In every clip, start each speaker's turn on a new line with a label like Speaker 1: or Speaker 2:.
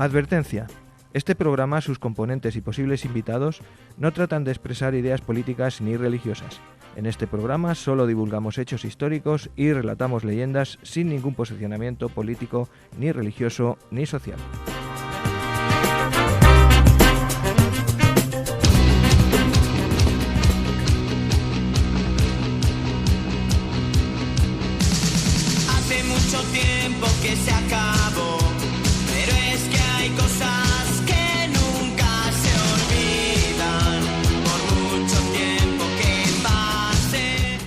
Speaker 1: Advertencia. Este programa, sus componentes y posibles invitados no tratan de expresar ideas políticas ni religiosas. En este programa solo divulgamos hechos históricos y relatamos leyendas sin ningún posicionamiento político, ni religioso, ni social.
Speaker 2: Hace mucho tiempo que se acabó, pero es que hay cosas que nunca se olvidan, por mucho tiempo que pase.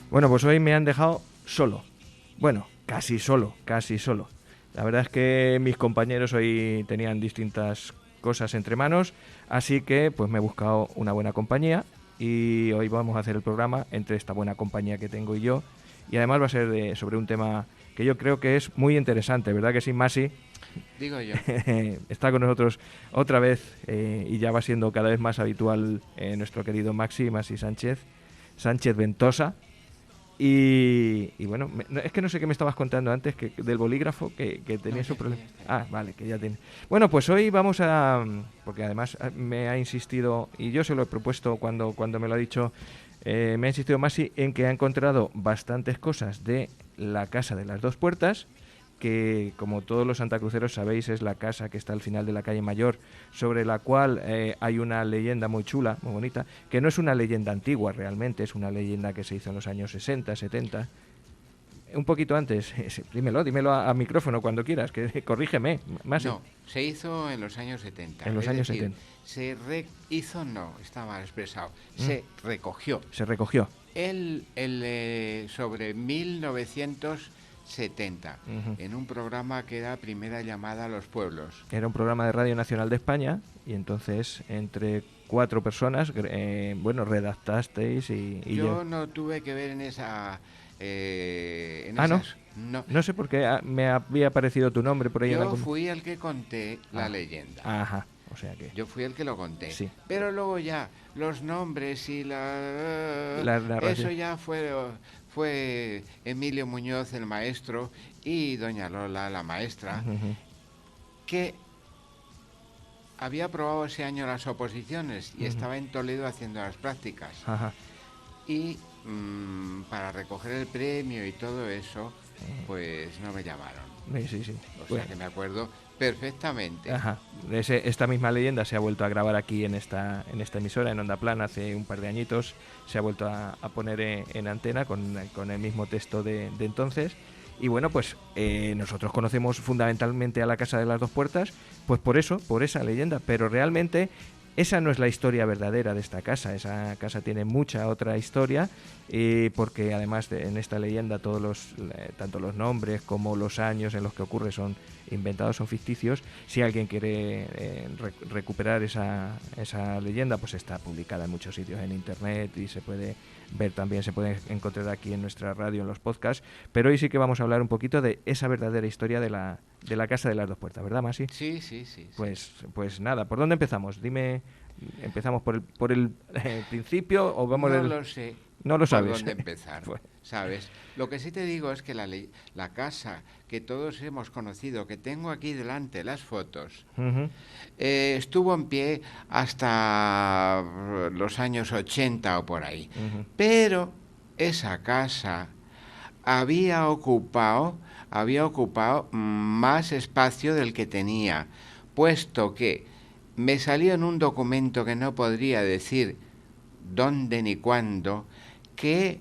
Speaker 1: Bueno, pues hoy me han dejado solo. Bueno, casi solo. La verdad es que mis compañeros hoy tenían distintas cosas entre manos, así que pues me he buscado una buena compañía y hoy vamos a hacer el programa entre esta buena compañía que tengo y yo. Y además va a ser sobre un tema que yo creo que es muy interesante, ¿verdad que sí, Masi?
Speaker 3: Digo yo.
Speaker 1: Está con nosotros otra vez y ya va siendo cada vez más habitual nuestro querido Masi Sánchez Ventosa. Y bueno, es que no sé qué me estabas contando antes del bolígrafo, que tenía su problema. Ah, vale, que ya tiene. Bueno, pues hoy vamos a... Porque además me ha insistido, y yo se lo he propuesto cuando me lo ha dicho, me ha insistido Masi en que ha encontrado bastantes cosas de la Casa de las Dos Puertas, que como todos los santacruceros sabéis es la casa que está al final de la calle Mayor, sobre la cual hay una leyenda muy chula, muy bonita, que no es una leyenda antigua realmente, es una leyenda que se hizo en los años 60, 70, un poquito antes. Dímelo a micrófono cuando quieras, que corrígeme, Masi.
Speaker 3: No, se hizo en los años 70.
Speaker 1: En los años 70.
Speaker 3: Está mal expresado. Se recogió.
Speaker 1: Se recogió.
Speaker 3: Sobre 1970, en un programa que era Primera Llamada a los Pueblos.
Speaker 1: Era un programa de Radio Nacional de España y entonces entre 4 personas, redactasteis y
Speaker 3: yo no tuve que ver en esa...
Speaker 1: No sé por qué me había aparecido tu nombre por ahí.
Speaker 3: Yo fui el que conté la leyenda.
Speaker 1: Ajá, o sea que...
Speaker 3: Yo fui el que lo conté.
Speaker 1: Sí.
Speaker 3: Pero luego ya, los nombres y eso ya fue Emilio Muñoz, el maestro, y doña Lola, la maestra, que había aprobado ese año las oposiciones y estaba en Toledo haciendo las prácticas.
Speaker 1: Ajá.
Speaker 3: Y para recoger el premio y todo eso, pues no me llamaron.
Speaker 1: Sí.
Speaker 3: O sea que me acuerdo perfectamente.
Speaker 1: Ajá. Esta misma leyenda se ha vuelto a grabar aquí en esta emisora, en Onda Plana, hace un par de añitos. Se ha vuelto a poner en antena con el mismo texto de entonces. Y bueno, pues nosotros conocemos fundamentalmente a la Casa de las Dos Puertas, pues por esa leyenda, pero realmente esa no es la historia verdadera de esta casa. Esa casa tiene mucha otra historia, porque además en esta leyenda todos tanto los nombres como los años en los que ocurre son inventados, son ficticios. Si alguien quiere recuperar esa leyenda, pues está publicada en muchos sitios en internet y se puede ver también, se puede encontrar aquí en nuestra radio, en los podcasts. Pero hoy sí que vamos a hablar un poquito de esa verdadera historia de la Casa de las Dos Puertas, ¿verdad, Masi?
Speaker 3: Sí.
Speaker 1: Pues nada, ¿por dónde empezamos? Dime, ¿empezamos por el principio o vamos?
Speaker 3: No lo sé.
Speaker 1: No lo sabes.
Speaker 3: ¿Por dónde empezar?
Speaker 1: Pues.
Speaker 3: ¿Sabes? Lo que sí te digo es que la casa que todos hemos conocido, que tengo aquí delante las fotos, estuvo en pie hasta los años 80 o por ahí. Pero esa casa había ocupado más espacio del que tenía, puesto que me salió en un documento que no podría decir dónde ni cuándo, que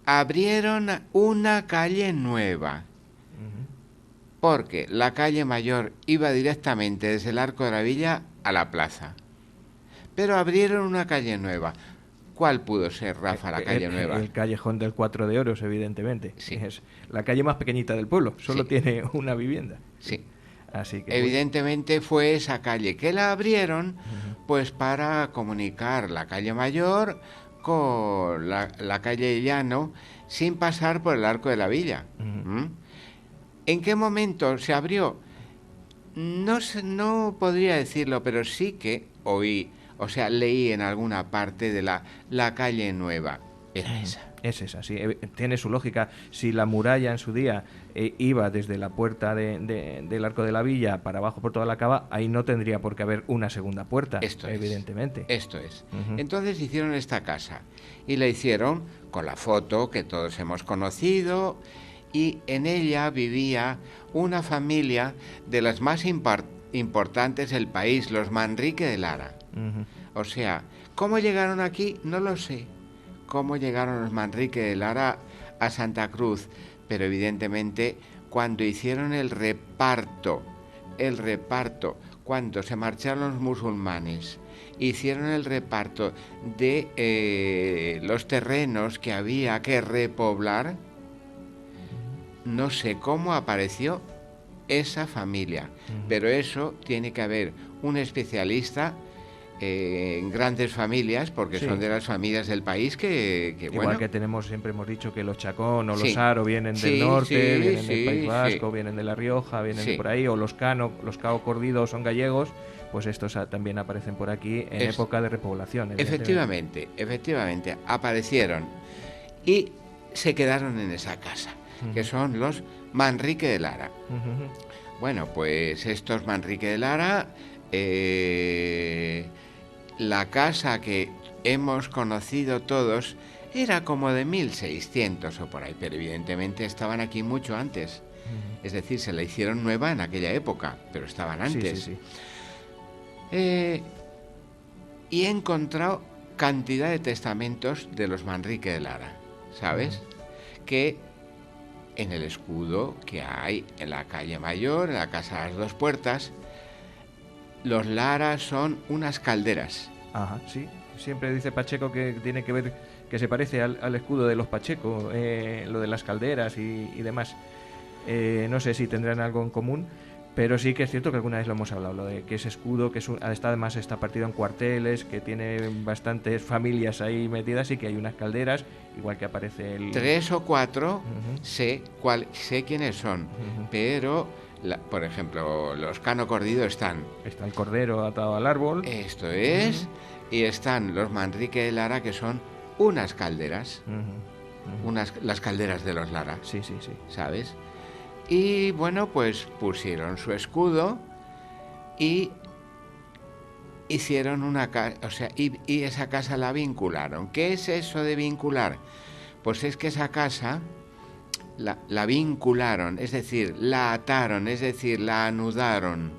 Speaker 3: abrieron una calle nueva, porque la calle Mayor iba directamente desde el Arco de la Villa a la plaza, pero abrieron una calle nueva. ¿Cuál pudo ser, Rafa, la calle nueva?
Speaker 1: El callejón del 4 de Oros, evidentemente.
Speaker 3: Sí.
Speaker 1: Es la calle más pequeñita del pueblo, solo tiene una vivienda.
Speaker 3: Sí.
Speaker 1: Así que,
Speaker 3: evidentemente fue esa calle que la abrieron pues para comunicar la calle Mayor con la calle Llano sin pasar por el Arco de la Villa. ¿En qué momento se abrió? No podría decirlo, pero sí que leí en alguna parte de la calle Nueva. Era esa.
Speaker 1: Es esa, sí, tiene su lógica. Si la muralla en su día iba desde la puerta del Arco de la Villa para abajo por toda la cava, ahí no tendría por qué haber una segunda puerta, evidentemente.
Speaker 3: Esto es.
Speaker 1: Ujú.
Speaker 3: Entonces hicieron esta casa y la hicieron con la foto que todos hemos conocido, y en ella vivía una familia de las más importantes del país, los Manrique de Lara.
Speaker 1: Ujú.
Speaker 3: O sea, ¿cómo llegaron aquí? No lo sé. ¿Cómo llegaron los Manrique de Lara a Santa Cruz? Pero evidentemente cuando hicieron el reparto, cuando se marcharon los musulmanes, hicieron el reparto de los terrenos que había que repoblar, no sé cómo apareció esa familia, pero eso tiene que haber un especialista en grandes familias, porque
Speaker 1: Sí.
Speaker 3: son de las familias del país que
Speaker 1: Igual
Speaker 3: bueno,
Speaker 1: que siempre hemos dicho que los Chacón o
Speaker 3: Sí.
Speaker 1: los Aro vienen
Speaker 3: Sí,
Speaker 1: del norte,
Speaker 3: sí,
Speaker 1: vienen del
Speaker 3: sí,
Speaker 1: País Vasco,
Speaker 3: sí.
Speaker 1: vienen de La Rioja, vienen
Speaker 3: Sí.
Speaker 1: de por ahí, o los Cao Cordido son gallegos, pues estos también aparecen por aquí en época de repoblación.
Speaker 3: Efectivamente, aparecieron y se quedaron en esa casa, que son los Manrique de Lara.
Speaker 1: Ujú.
Speaker 3: Bueno, pues estos Manrique de Lara, la casa que hemos conocido todos era como de 1600 o por ahí, pero evidentemente estaban aquí mucho antes. Es decir, se la hicieron nueva en aquella época, pero estaban antes.
Speaker 1: Sí.
Speaker 3: Y he encontrado cantidad de testamentos de los Manrique de Lara, ¿sabes? Que en el escudo que hay en la calle Mayor, en la Casa de las Dos Puertas, los Lara son unas calderas.
Speaker 1: Ajá, sí. Siempre dice Pacheco que tiene que ver, que se parece al escudo de los Pacheco, lo de las calderas y demás. No sé si tendrán algo en común, pero sí que es cierto que alguna vez lo hemos hablado, lo de que ese escudo, que además está partido en cuarteles, que tiene bastantes familias ahí metidas y que hay unas calderas, igual que aparece el...
Speaker 3: 3 o 4
Speaker 1: Ujú.
Speaker 3: sé quiénes son,
Speaker 1: Ujú.
Speaker 3: pero, por ejemplo, los Cano Cordido están.
Speaker 1: Está el cordero atado al árbol.
Speaker 3: Esto es, y están los Manrique de Lara, que son unas calderas,
Speaker 1: Ujú.
Speaker 3: las calderas de los Lara,
Speaker 1: Sí.
Speaker 3: ¿sabes? Y bueno, pues pusieron su escudo y hicieron una casa, o sea, y esa casa la vincularon. ¿Qué es eso de vincular? Pues es que esa casa la vincularon, es decir, la ataron, es decir, la anudaron.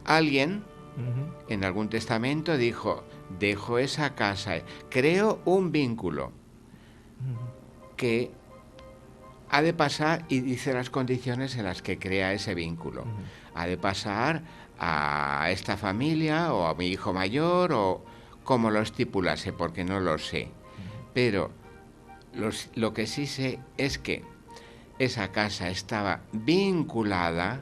Speaker 3: Alguien
Speaker 1: Ujú.
Speaker 3: en algún testamento dijo: dejo esa casa, creo un vínculo que ha de pasar, y dice las condiciones en las que crea ese vínculo. Ha de pasar a esta familia o a mi hijo mayor o como lo estipulase, porque no lo sé. Pero lo que sí sé es que esa casa estaba vinculada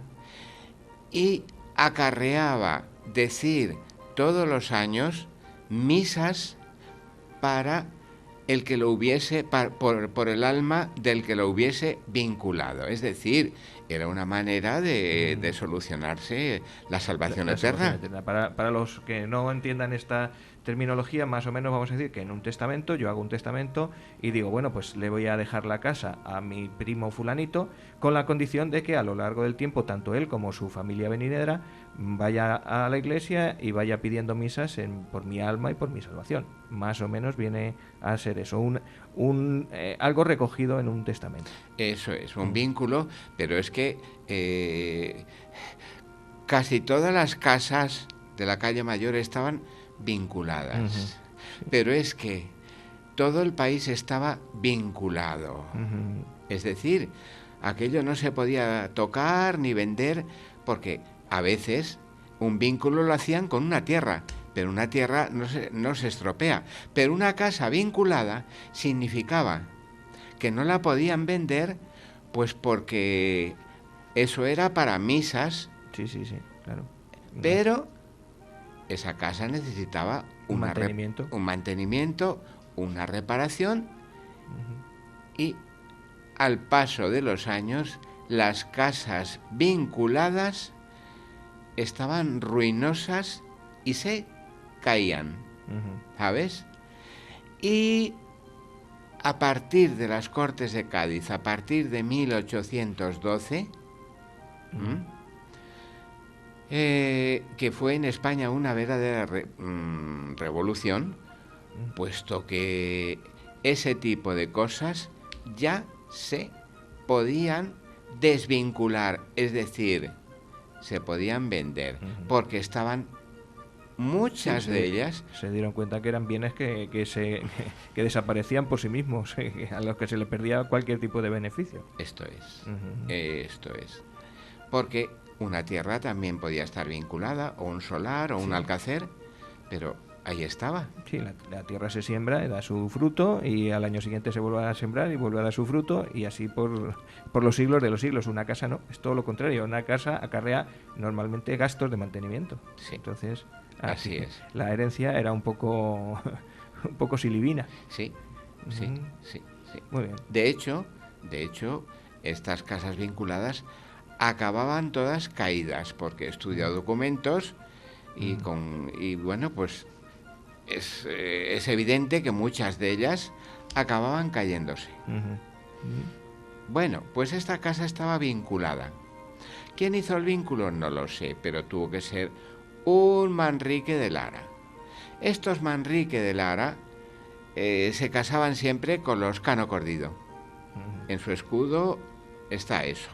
Speaker 3: y acarreaba decir todos los años misas para el que lo hubiese, por el alma del que lo hubiese vinculado. Es decir, era una manera de solucionarse la salvación eterna.
Speaker 1: Para los que no entiendan esta terminología, más o menos vamos a decir que en un testamento, yo hago un testamento y digo, bueno, pues le voy a dejar la casa a mi primo fulanito, con la condición de que a lo largo del tiempo, tanto él como su familia venidera vaya a la iglesia y vaya pidiendo misas por mi alma y por mi salvación. Más o menos viene a ser eso, algo recogido en un testamento.
Speaker 3: Eso es, un vínculo, pero es que casi todas las casas de la calle Mayor estaban vinculadas. Pero es que todo el país estaba vinculado. Es decir, aquello no se podía tocar ni vender, porque a veces un vínculo lo hacían con una tierra, pero una tierra no se estropea. Pero una casa vinculada significaba que no la podían vender, pues porque eso era para misas.
Speaker 1: Sí, claro.
Speaker 3: Pero esa casa necesitaba un mantenimiento, una reparación, y al paso de los años las casas vinculadas estaban ruinosas y se caían, ¿sabes? Y a partir de las Cortes de Cádiz, a partir de 1812, que fue en España una verdadera revolución, puesto que ese tipo de cosas ya se podían desvincular, es decir, se podían vender, porque estaban muchas de ellas.
Speaker 1: Se dieron cuenta que eran bienes que desaparecían por sí mismos, a los que se les perdía cualquier tipo de beneficio.
Speaker 3: Esto es. Porque una tierra también podía estar vinculada, o un solar, o un alcácer, pero ahí estaba.
Speaker 1: Sí, la tierra se siembra, da su fruto, y al año siguiente se vuelve a sembrar y vuelve a dar su fruto, y así por los siglos de los siglos. Una casa no, es todo lo contrario. Una casa acarrea normalmente gastos de mantenimiento.
Speaker 3: Sí.
Speaker 1: Entonces,
Speaker 3: así es.
Speaker 1: La herencia era un poco silibina.
Speaker 3: Sí.
Speaker 1: Muy bien.
Speaker 3: De hecho, estas casas vinculadas acababan todas caídas, porque he estudiado documentos y bueno, pues es evidente que muchas de ellas acababan cayéndose. Bueno, pues esta casa estaba vinculada. ¿Quién hizo el vínculo? No lo sé, pero tuvo que ser un Manrique de Lara. Estos Manrique de Lara se casaban siempre con los Cano Cordido. En su escudo está eso.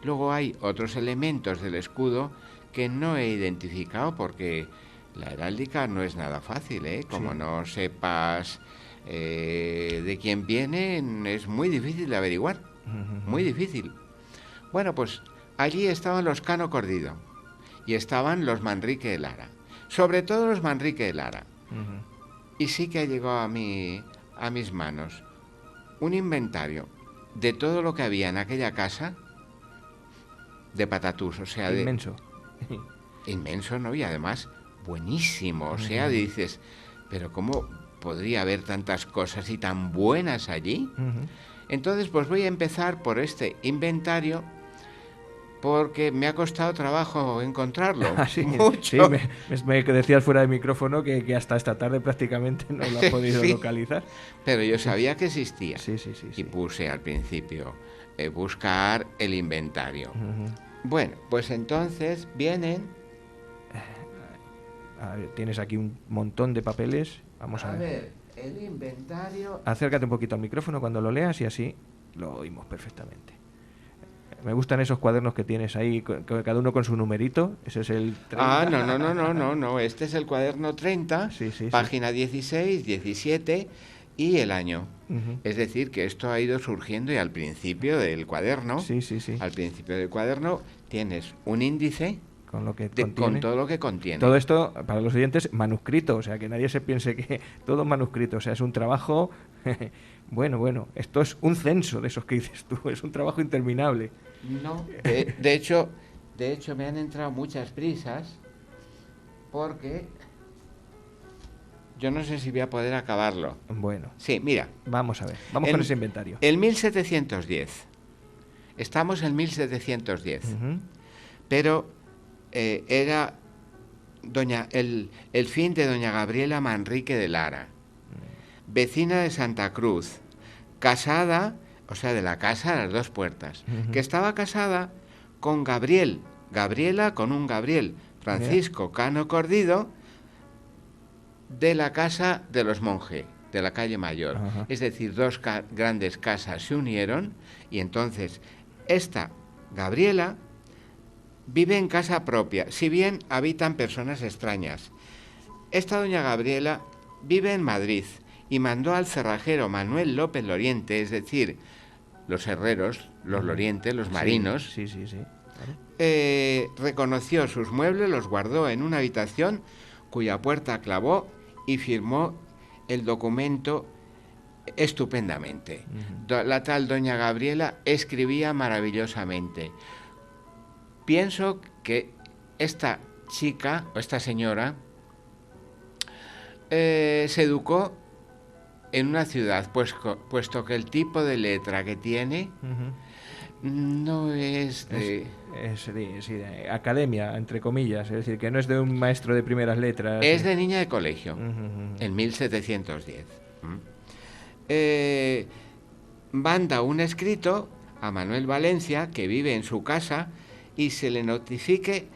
Speaker 3: Luego hay otros elementos del escudo que no he identificado, porque la heráldica no es nada fácil, ¿eh? Como no sepas de quién vienen, es muy difícil de averiguar. Muy difícil. Bueno, pues allí estaban los Cano Cordido y estaban los Manrique de Lara. Sobre todo los Manrique de Lara. Y sí que ha llegado a mis manos un inventario de todo lo que había en aquella casa de patatús, o sea,
Speaker 1: inmenso.
Speaker 3: Inmenso, ¿no? Y además buenísimo, o sea, dices, pero ¿cómo podría haber tantas cosas y tan buenas allí? Entonces, pues voy a empezar por este inventario, porque me ha costado trabajo encontrarlo. Mucho.
Speaker 1: Sí, me decías fuera de micrófono que hasta esta tarde prácticamente no lo has podido localizar.
Speaker 3: Pero yo sabía que existía.
Speaker 1: Sí.
Speaker 3: Y puse al principio buscar el inventario. Bueno, pues entonces vienen...
Speaker 1: A ver, tienes aquí un montón de papeles. Vamos a ver.
Speaker 3: El inventario...
Speaker 1: Acércate un poquito al micrófono cuando lo leas y así lo oímos perfectamente. Me gustan esos cuadernos que tienes ahí, cada uno con su numerito. Ese es el 30.
Speaker 3: No. Este es el cuaderno 30, página 16, 17 y el año. Es decir, que esto ha ido surgiendo, y al principio del cuaderno, al principio del cuaderno tienes un índice
Speaker 1: con lo que
Speaker 3: con todo lo que contiene.
Speaker 1: Todo esto, para los oyentes, manuscrito, o sea, que nadie se piense que todo manuscrito, o sea, es un trabajo... Bueno, esto es un censo de esos que dices tú, es un trabajo interminable.
Speaker 3: No, de hecho me han entrado muchas prisas, porque yo no sé si voy a poder acabarlo.
Speaker 1: Bueno.
Speaker 3: Sí, mira.
Speaker 1: Vamos a ver, vamos con ese inventario.
Speaker 3: El 1710. Estamos en 1710. Pero era el fin de doña Gabriela Manrique de Lara, vecina de Santa Cruz, casada, o sea, de la casa a las dos puertas, que estaba casada con Gabriela con un Gabriel, Francisco Cano Cordido, de la casa de los Monje, de la calle Mayor. Es decir, dos grandes casas se unieron, y entonces esta Gabriela vive en casa propia, si bien habitan personas extrañas. Esta doña Gabriela vive en Madrid y mandó al cerrajero Manuel López Loriente, es decir, los herreros, los Loriente, los marinos, reconoció sus muebles, los guardó en una habitación cuya puerta clavó y firmó el documento estupendamente. La tal doña Gabriela escribía maravillosamente. Pienso que esta chica, o esta señora, se educó en una ciudad, puesto que el tipo de letra que tiene no es de...
Speaker 1: Es de academia, entre comillas, es decir, que no es de un maestro de primeras letras.
Speaker 3: Es de niña de colegio, en 1710. Manda un escrito a Manuel Valencia, que vive en su casa, y se le notifique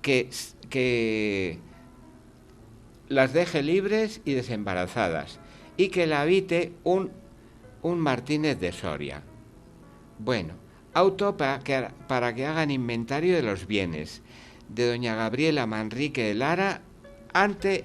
Speaker 3: que las deje libres y desembarazadas, y que la habite un Martínez de Soria. Bueno, auto para que hagan inventario de los bienes de doña Gabriela Manrique de Lara ante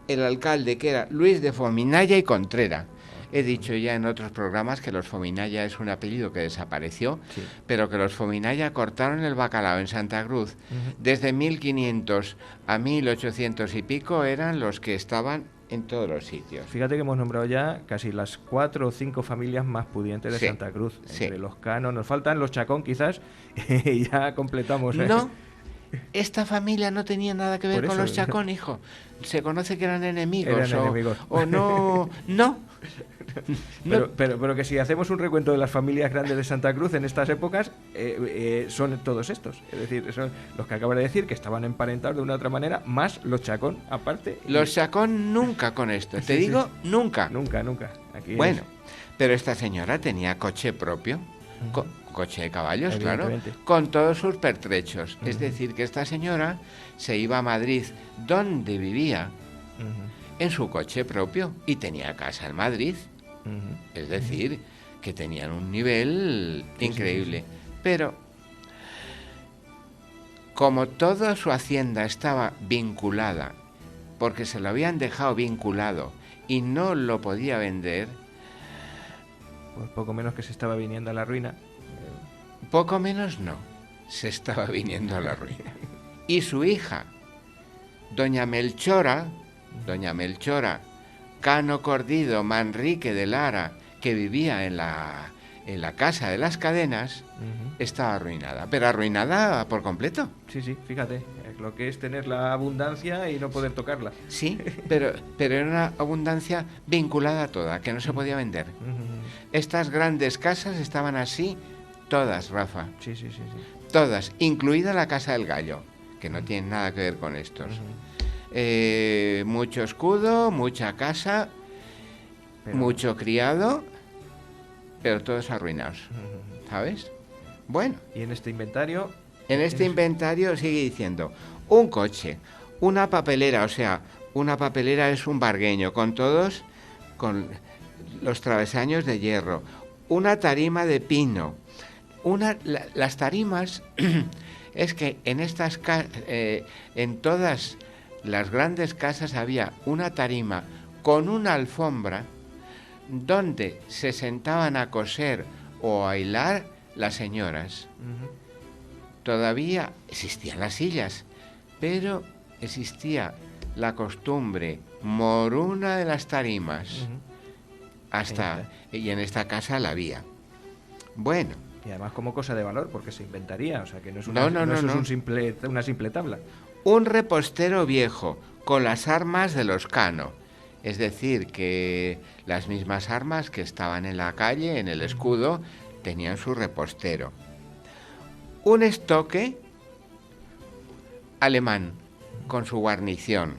Speaker 3: el alcalde, que era Luis de Fominaya y Contrera. He dicho ya en otros programas que los Fominaya es un apellido que desapareció, sí, pero que los Fominaya cortaron el bacalao en Santa Cruz. Desde 1500 a 1800 y pico eran los que estaban en todos los sitios.
Speaker 1: Fíjate que hemos nombrado ya casi las 4 o 5 familias más pudientes de
Speaker 3: Sí,
Speaker 1: Santa Cruz. Entre
Speaker 3: sí.
Speaker 1: los Cano, nos faltan los Chacón quizás, y ya completamos.
Speaker 3: No, esta familia no tenía nada que ver
Speaker 1: Por
Speaker 3: con
Speaker 1: eso,
Speaker 3: los Chacón, hijo. Se conoce que eran enemigos.
Speaker 1: Eran enemigos.
Speaker 3: O no, no.
Speaker 1: Pero que si hacemos un recuento de las familias grandes de Santa Cruz en estas épocas, son todos estos. Es decir, son los que acabo de decir, que estaban emparentados de una u otra manera, más los Chacón aparte.
Speaker 3: Los Chacón nunca con esto. Te digo, nunca.
Speaker 1: Nunca. Aquí
Speaker 3: bueno, pero esta señora tenía coche propio, coche de caballos, claro, con todos sus pertrechos. Es decir, que esta señora se iba a Madrid, donde vivía, en su coche propio, y tenía casa en Madrid. Es decir, que tenían un nivel increíble. Sí. Pero, como toda su hacienda estaba vinculada, porque se lo habían dejado vinculado y no lo podía vender,
Speaker 1: pues poco menos que se estaba viniendo a la ruina.
Speaker 3: Poco menos no, se estaba viniendo a la ruina. Y su hija, doña Melchora Cano Cordido Manrique de Lara, que vivía en la Casa de las Cadenas, estaba arruinada, pero arruinada por completo.
Speaker 1: Sí, fíjate, lo que es tener la abundancia y no poder tocarla.
Speaker 3: Sí, pero era una abundancia vinculada a toda, que no se podía vender. Estas grandes casas estaban así, todas, Rafa.
Speaker 1: Sí.
Speaker 3: Todas, incluida la Casa del Gallo, que no tiene nada que ver con estos. Mucho escudo, mucha casa, mucho criado, pero todos arruinados, ¿sabes? Bueno.
Speaker 1: ¿Y en este inventario?
Speaker 3: En este inventario sigue diciendo, un coche, una papelera, o sea, una papelera es un vargueño, con los travesaños de hierro, una tarima de pino, las tarimas, es que en todas las grandes casas había una tarima con una alfombra donde se sentaban a coser o a hilar las señoras. Todavía existían las sillas, pero existía la costumbre moruna de las tarimas. Y en esta casa la había. Bueno.
Speaker 1: Y además como cosa de valor, porque se inventaría, o sea que no es una simple tabla.
Speaker 3: Un repostero viejo con las armas de los Cano, es decir, que las mismas armas que estaban en la calle, en el escudo, tenían su repostero. Un estoque alemán con su guarnición,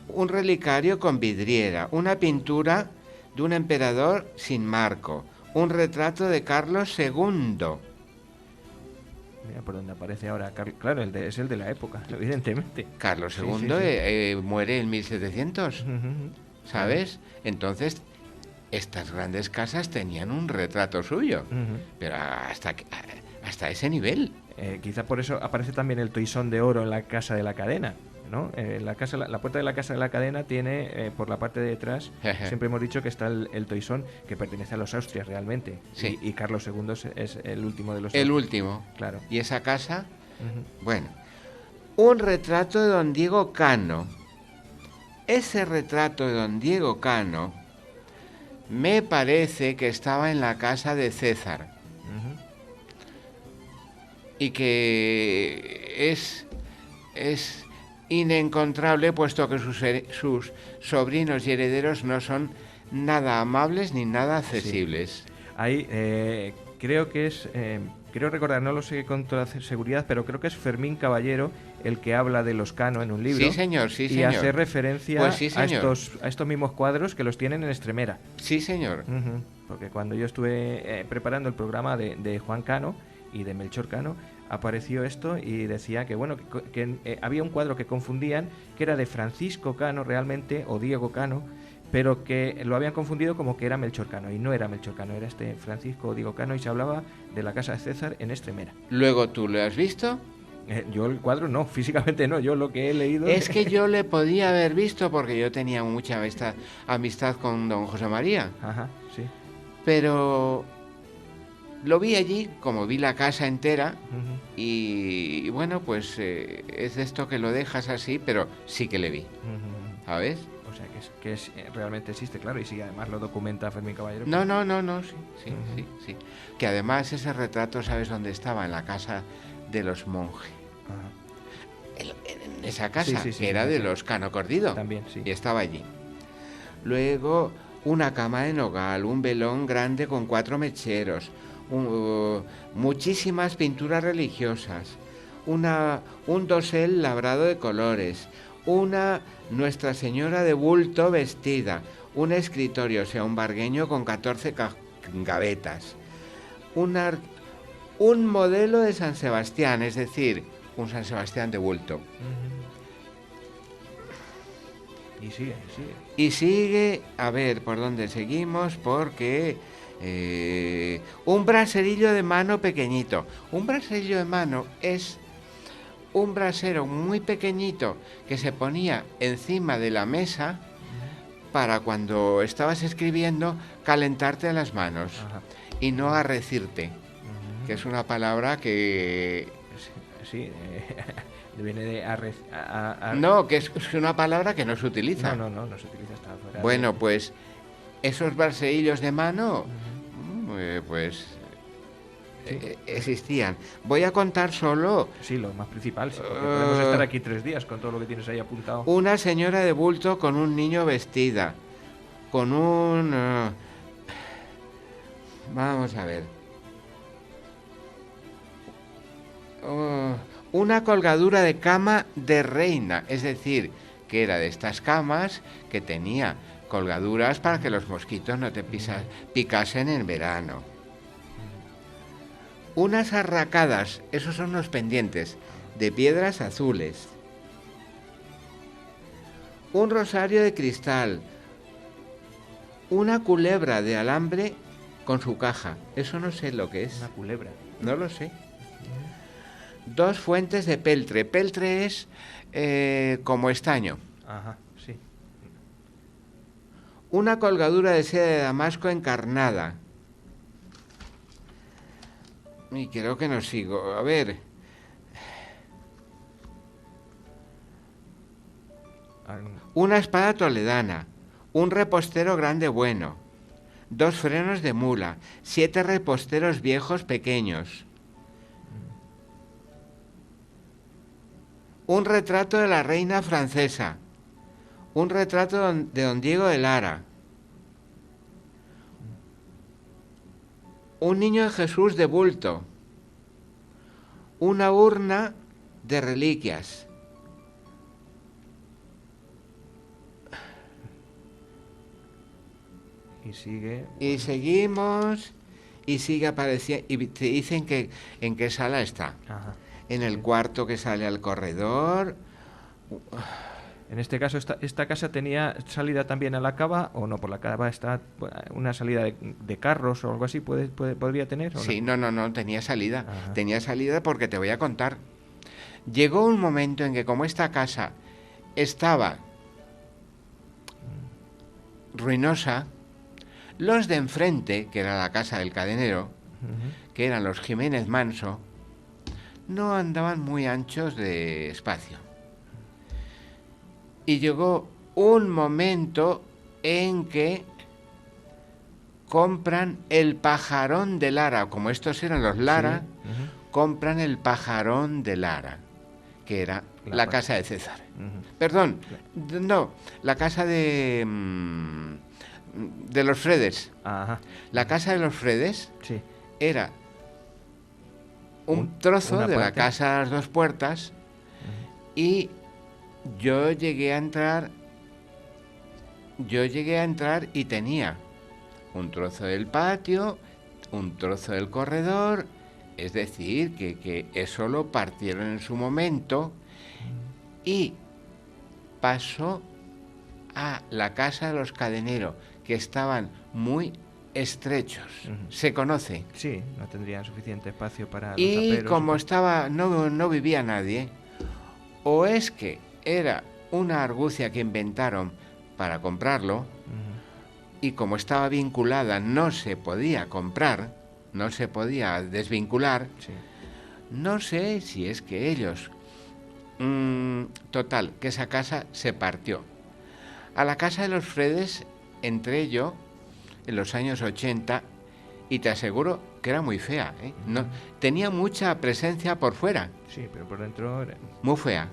Speaker 3: un relicario con vidriera, una pintura de un emperador sin marco, un retrato de Carlos II.
Speaker 1: Mira por donde aparece ahora. Claro, es el de la época, evidentemente.
Speaker 3: Carlos II muere en 1700, ¿sabes? Entonces, estas grandes casas tenían un retrato suyo, pero hasta ese nivel.
Speaker 1: Quizá por eso aparece también el toisón de oro en la Casa de la Cadena, ¿no? La puerta de la Casa de la Cadena tiene, por la parte de detrás, siempre hemos dicho que está el toisón que pertenece a los Austrias realmente.
Speaker 3: Sí.
Speaker 1: Y Carlos II es el último de los
Speaker 3: El
Speaker 1: Austrias.
Speaker 3: último.
Speaker 1: Claro.
Speaker 3: Y esa casa, bueno, un retrato de don Diego Cano. Ese retrato de don Diego Cano me parece que estaba en la casa de César. Y que es inencontrable, puesto que sus sobrinos y herederos no son nada amables ni nada accesibles.
Speaker 1: Sí. Ahí creo que es creo recordar, no lo sé con toda seguridad, pero creo que es Fermín Caballero el que habla de los Cano en un libro.
Speaker 3: Sí, señor, sí,
Speaker 1: y
Speaker 3: señor.
Speaker 1: hace referencia
Speaker 3: Pues sí,
Speaker 1: a
Speaker 3: señor.
Speaker 1: estos mismos cuadros que los tienen en Extremera.
Speaker 3: Sí, señor.
Speaker 1: Ujú. Porque cuando yo estuve preparando el programa de Juan Cano y de Melchor Cano, apareció esto y decía que bueno que había un cuadro que confundían, que era de Francisco Cano realmente, o Diego Cano, pero que lo habían confundido como que era Melchor Cano, y no era Melchor Cano, era este Francisco o Diego Cano, y se hablaba de la casa de César en Extremera.
Speaker 3: Luego, ¿tú lo has visto?
Speaker 1: Yo el cuadro no, físicamente no, yo lo que he leído...
Speaker 3: Es que yo le podía haber visto porque yo tenía mucha amistad con don José María.
Speaker 1: Ajá, sí.
Speaker 3: Pero lo vi allí, como vi la casa entera,
Speaker 1: Ujú,
Speaker 3: y bueno, pues es de esto que lo dejas así, pero sí que le vi,
Speaker 1: ujú.
Speaker 3: ¿sabes?
Speaker 1: O sea, realmente existe, claro, y si además lo documenta Fermín Caballero.
Speaker 3: No, sí, sí,
Speaker 1: Ujú.
Speaker 3: sí, sí. Que además ese retrato, ¿sabes dónde estaba? En la casa de los monjes.
Speaker 1: Ajá.
Speaker 3: En esa casa,
Speaker 1: Sí,
Speaker 3: que era de
Speaker 1: sí.
Speaker 3: los Cano Cordido.
Speaker 1: También, sí.
Speaker 3: Y estaba allí. Luego, una cama de nogal, un velón grande con 4 mecheros, muchísimas pinturas religiosas, un dosel labrado de colores, una Nuestra Señora de bulto vestida, un escritorio, o sea, un vargueño con 14 gavetas, un modelo de San Sebastián, es decir, un San Sebastián de bulto.
Speaker 1: Y sigue, sigue.
Speaker 3: Y sigue, a ver por dónde seguimos, porque un braserillo de mano pequeñito. Un braserillo de mano es un brasero muy pequeñito que se ponía encima de la mesa para cuando estabas escribiendo calentarte las manos.
Speaker 1: Ajá.
Speaker 3: Y no arrecirte, que es una palabra que...
Speaker 1: Sí, viene de
Speaker 3: No, que es una palabra que no se utiliza.
Speaker 1: No se utiliza, está fuera.
Speaker 3: Bueno, pues esos braseillos de mano, pues
Speaker 1: Sí.
Speaker 3: existían. Voy a contar solo
Speaker 1: Sí, lo más principal, sí, porque podemos estar aquí 3 días con todo lo que tienes ahí apuntado.
Speaker 3: una señora de bulto con un niño vestida, con un... vamos a ver. Una colgadura de cama de reina, es decir, que era de estas camas que tenía colgaduras para que los mosquitos no te picasen en verano. Unas arracadas, esos son los pendientes, de piedras azules. Un rosario de cristal. Una culebra de alambre con su caja. Eso no sé lo que es.
Speaker 1: Una culebra.
Speaker 3: No lo sé. 2 fuentes de peltre. Peltre es como estaño.
Speaker 1: Ajá, sí.
Speaker 3: Una colgadura de seda de damasco encarnada. Y creo que no sigo. A ver. Una espada toledana. Un repostero grande bueno. 2 frenos de mula. 7 reposteros viejos pequeños. Un retrato de la reina francesa. Un retrato de don Diego de Lara. Un niño de Jesús de bulto. Una urna de reliquias.
Speaker 1: Y sigue.
Speaker 3: Y seguimos y sigue apareciendo. Y te dicen que en qué sala está.
Speaker 1: Ajá.
Speaker 3: En el cuarto que sale al corredor.
Speaker 1: En este caso, esta casa tenía salida también a la cava, o no, por la cava está una salida de carros o algo así, ¿podría tener? ¿O
Speaker 3: Sí,
Speaker 1: no?
Speaker 3: no, tenía salida.
Speaker 1: Ajá.
Speaker 3: Tenía salida porque te voy a contar. Llegó un momento en que como esta casa estaba ruinosa, los de enfrente, que era la casa del cadenero, que eran los Jiménez Manso, no andaban muy anchos de espacio. Y llegó un momento en que compran el pajarón de Lara, como estos eran los Lara,
Speaker 1: Sí,
Speaker 3: compran el pajarón de Lara, que era la casa de César.
Speaker 1: Ujú.
Speaker 3: Perdón, no, la casa de los Fredes.
Speaker 1: Ajá.
Speaker 3: La casa de los Fredes
Speaker 1: Sí.
Speaker 3: era un trozo
Speaker 1: una
Speaker 3: de la
Speaker 1: parte.
Speaker 3: casa a las dos puertas y yo llegué a entrar y tenía un trozo del patio, un trozo del corredor, es decir, que eso lo partieron en su momento y pasó a la casa de los Cadenero, que estaban muy estrechos, se conoce.
Speaker 1: Sí, no tendrían suficiente espacio para los
Speaker 3: Y
Speaker 1: aperos.
Speaker 3: como estaba, no vivía nadie, o es que era una argucia que inventaron para comprarlo, y como estaba vinculada no se podía comprar, no se podía desvincular,
Speaker 1: Sí.
Speaker 3: no sé si es que ellos... total, que esa casa se partió. A la casa de los Fredes entré yo en los años 80 y te aseguro que era muy fea, ¿eh? No, tenía mucha presencia por fuera,
Speaker 1: Sí, pero por dentro
Speaker 3: muy fea.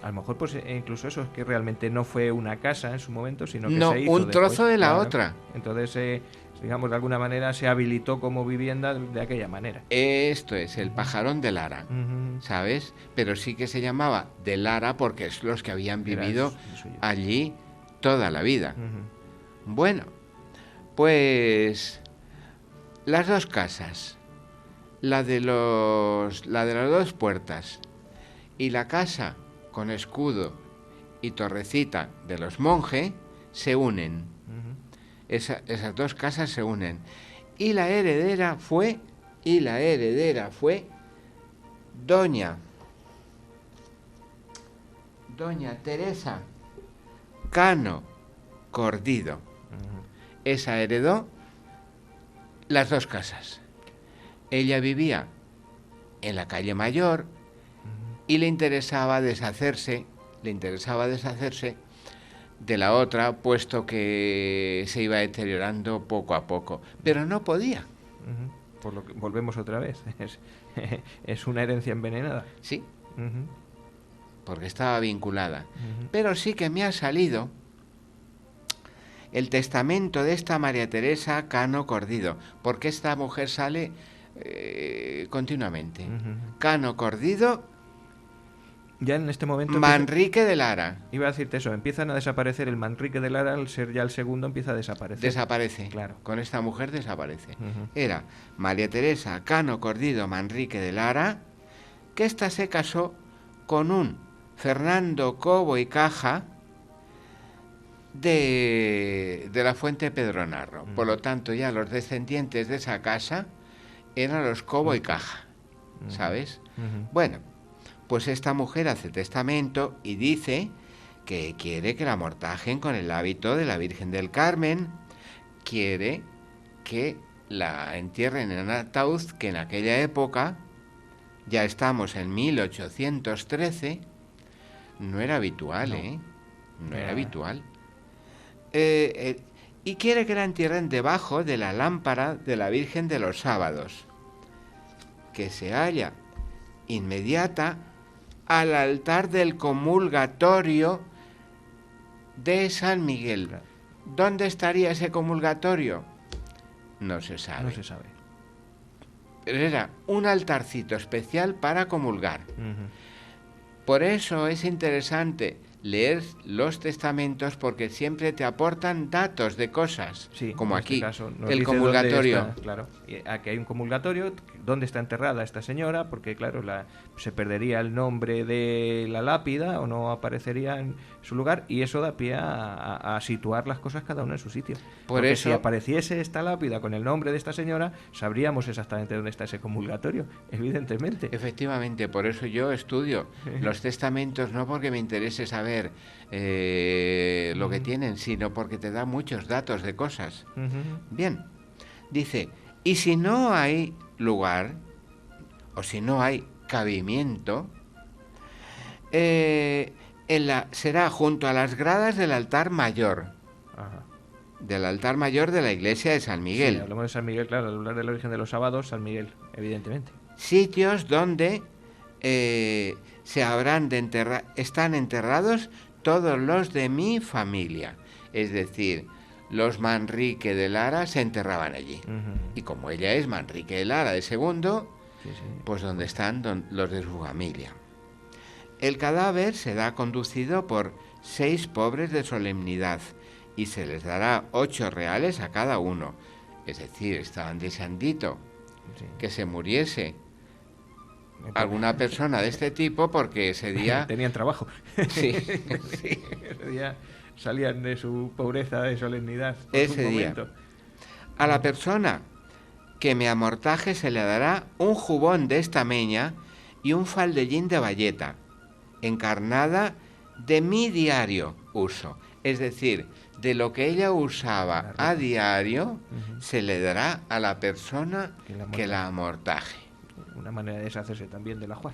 Speaker 1: a lo mejor pues incluso eso es que realmente no fue una casa en su momento, sino que
Speaker 3: No,
Speaker 1: se hizo
Speaker 3: un trozo
Speaker 1: después,
Speaker 3: de la
Speaker 1: claro.
Speaker 3: otra.
Speaker 1: Entonces, digamos, de alguna manera se habilitó como vivienda de aquella manera.
Speaker 3: Esto es el pajarón de Lara, ¿sabes? Pero sí que se llamaba de Lara porque es los que habían
Speaker 1: Era
Speaker 3: vivido
Speaker 1: el suyo.
Speaker 3: allí toda la vida. Bueno, pues las dos casas, la de las dos puertas y la casa con escudo y torrecita de los Monge se unen. Esas dos casas se unen. Y la heredera fue doña Teresa Cano Cordido. Esa heredó las dos casas. Ella vivía en la calle Mayor y le interesaba deshacerse de la otra, puesto que se iba deteriorando poco a poco, pero no podía.
Speaker 1: Por lo que volvemos otra vez. Es una herencia envenenada.
Speaker 3: Sí, porque estaba vinculada. Pero sí que me ha salido el testamento de esta María Teresa Cano Cordido, porque esta mujer sale continuamente. Cano Cordido,
Speaker 1: Ya en este momento
Speaker 3: Manrique de Lara.
Speaker 1: iba a decirte eso, empiezan a desaparecer el Manrique de Lara, al ser ya el segundo empieza a desaparecer.
Speaker 3: Desaparece.
Speaker 1: Claro.
Speaker 3: Con esta mujer desaparece. Era María Teresa Cano Cordido Manrique de Lara, que ésta se casó con un Fernando Cobo y Caja de la Fuente Pedronarro. Por lo tanto, ya los descendientes de esa casa eran los Cobo y Caja, ¿sabes? Bueno, pues esta mujer hace testamento y dice que quiere que la amortajen con el hábito de la Virgen del Carmen, quiere que la entierren en un ataúd que en aquella época, ya estamos en 1813, no era habitual, no era habitual. Y quiere que la entierren debajo de la lámpara de la Virgen de los Sábados, que se halla inmediata al altar del comulgatorio de San Miguel. ¿Dónde estaría ese comulgatorio? No se sabe.
Speaker 1: No se sabe.
Speaker 3: Pero era un altarcito especial para comulgar. Por eso es interesante leer los testamentos, porque siempre te aportan datos de cosas,
Speaker 1: Sí,
Speaker 3: como
Speaker 1: en este
Speaker 3: aquí,
Speaker 1: caso nos
Speaker 3: el
Speaker 1: dice dónde
Speaker 3: comulgatorio.
Speaker 1: está, claro, y aquí hay un comulgatorio, dónde está enterrada esta señora, porque claro, se perdería el nombre de la lápida o no aparecería en su lugar, y eso da pie a situar las cosas cada una en su sitio.
Speaker 3: Por
Speaker 1: Porque
Speaker 3: eso-
Speaker 1: si apareciese esta lápida con el nombre de esta señora, sabríamos exactamente dónde está ese comulgatorio, evidentemente.
Speaker 3: Efectivamente, por eso yo estudio los testamentos, no porque me interese saber lo que tienen, sino porque te da muchos datos de cosas. Bien, dice, y si no hay lugar, o si no hay cabimiento, será junto a las gradas del altar mayor,
Speaker 1: Ajá.
Speaker 3: del altar mayor de la iglesia de San Miguel.
Speaker 1: Sí, hablamos de San Miguel, claro, al hablar de la Virgen de los Sábados, San Miguel, evidentemente.
Speaker 3: Sitios donde están enterrados todos los de mi familia. Es decir, los Manrique de Lara se enterraban allí. Y como ella es Manrique de Lara de segundo,
Speaker 1: Sí, sí.
Speaker 3: pues donde están los de su familia. El cadáver será conducido por 6 pobres de solemnidad y se les dará 8 reales a cada uno. Es decir, estaban deseandito
Speaker 1: Sí.
Speaker 3: que se muriese alguna persona de este tipo porque ese día...
Speaker 1: Tenían trabajo.
Speaker 3: Sí,
Speaker 1: Sí, ese día salían de su pobreza, de solemnidad. Por
Speaker 3: ese
Speaker 1: un
Speaker 3: día.
Speaker 1: momento.
Speaker 3: A la persona que me amortaje se le dará un jubón de estameña y un faldellín de bayeta, encarnada de mi diario uso. Es decir, de lo que ella usaba a diario, se le dará a la persona que la amortaje.
Speaker 1: Una manera de deshacerse también del ajuar.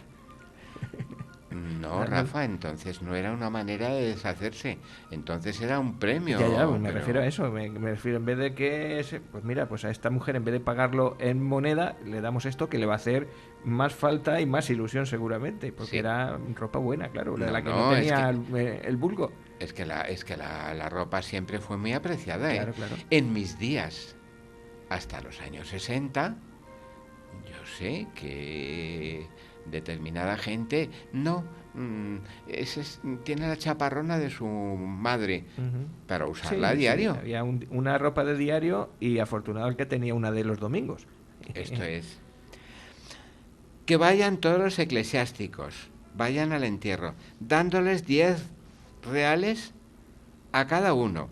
Speaker 3: No, Rafa, entonces no era una manera de deshacerse, entonces era un premio.
Speaker 1: Ya, me
Speaker 3: pero-
Speaker 1: refiero a eso, me refiero en vez de que, pues mira, pues a esta mujer en vez de pagarlo en moneda, le damos esto que le va a hacer más falta y más ilusión seguramente, porque
Speaker 3: Sí.
Speaker 1: era ropa buena, claro,
Speaker 3: No,
Speaker 1: la que
Speaker 3: no,
Speaker 1: no
Speaker 3: es
Speaker 1: tenía
Speaker 3: que-
Speaker 1: el vulgo.
Speaker 3: Es que la ropa siempre fue muy apreciada, ¿eh?
Speaker 1: Claro, claro.
Speaker 3: En mis días, hasta los años 60, yo sé que determinada gente tiene la chaparrona de su madre
Speaker 1: Ujú.
Speaker 3: para usarla a
Speaker 1: Sí,
Speaker 3: diario.
Speaker 1: había una ropa de diario y afortunado el que tenía una de los domingos.
Speaker 3: Esto es. Que vayan todos los eclesiásticos, vayan al entierro, dándoles 10 reales a cada uno.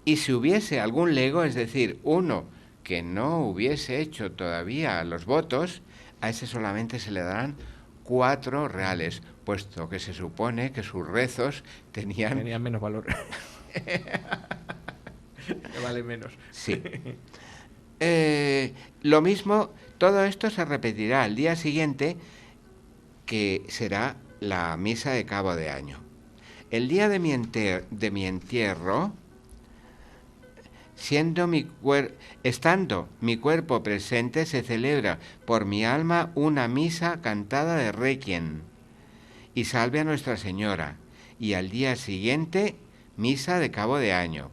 Speaker 3: Y si hubiese algún lego, es decir, uno que no hubiese hecho todavía los votos, a ese solamente se le darán 4 reales, puesto que se supone que sus rezos tenían...
Speaker 1: Tenían menos valor. Que vale menos.
Speaker 3: Sí. Lo mismo, todo esto se repetirá al día siguiente, que será la misa de cabo de año. El día de mi entierro, estando mi cuerpo presente, se celebra por mi alma una misa cantada de requiem y salve a Nuestra Señora, y al día siguiente misa de cabo de año.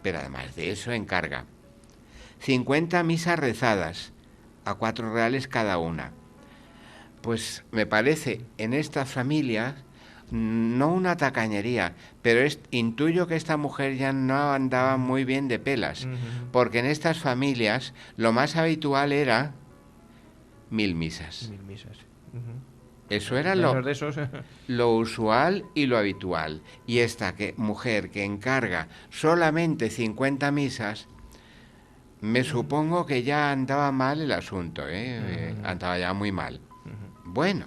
Speaker 3: Pero además de eso encarga 50 misas rezadas a 4 reales cada una. Pues me parece en esta familia no una tacañería, pero intuyo que esta mujer ya no andaba muy bien de pelas, porque en estas familias lo más habitual era 1000 misas.
Speaker 1: 1000 misas. Ujú.
Speaker 3: Eso era
Speaker 1: Menos de esos.
Speaker 3: lo usual y lo habitual. Y esta mujer que encarga solamente 50 misas, me supongo que ya andaba mal el asunto, ¿eh? Andaba ya muy mal. Bueno,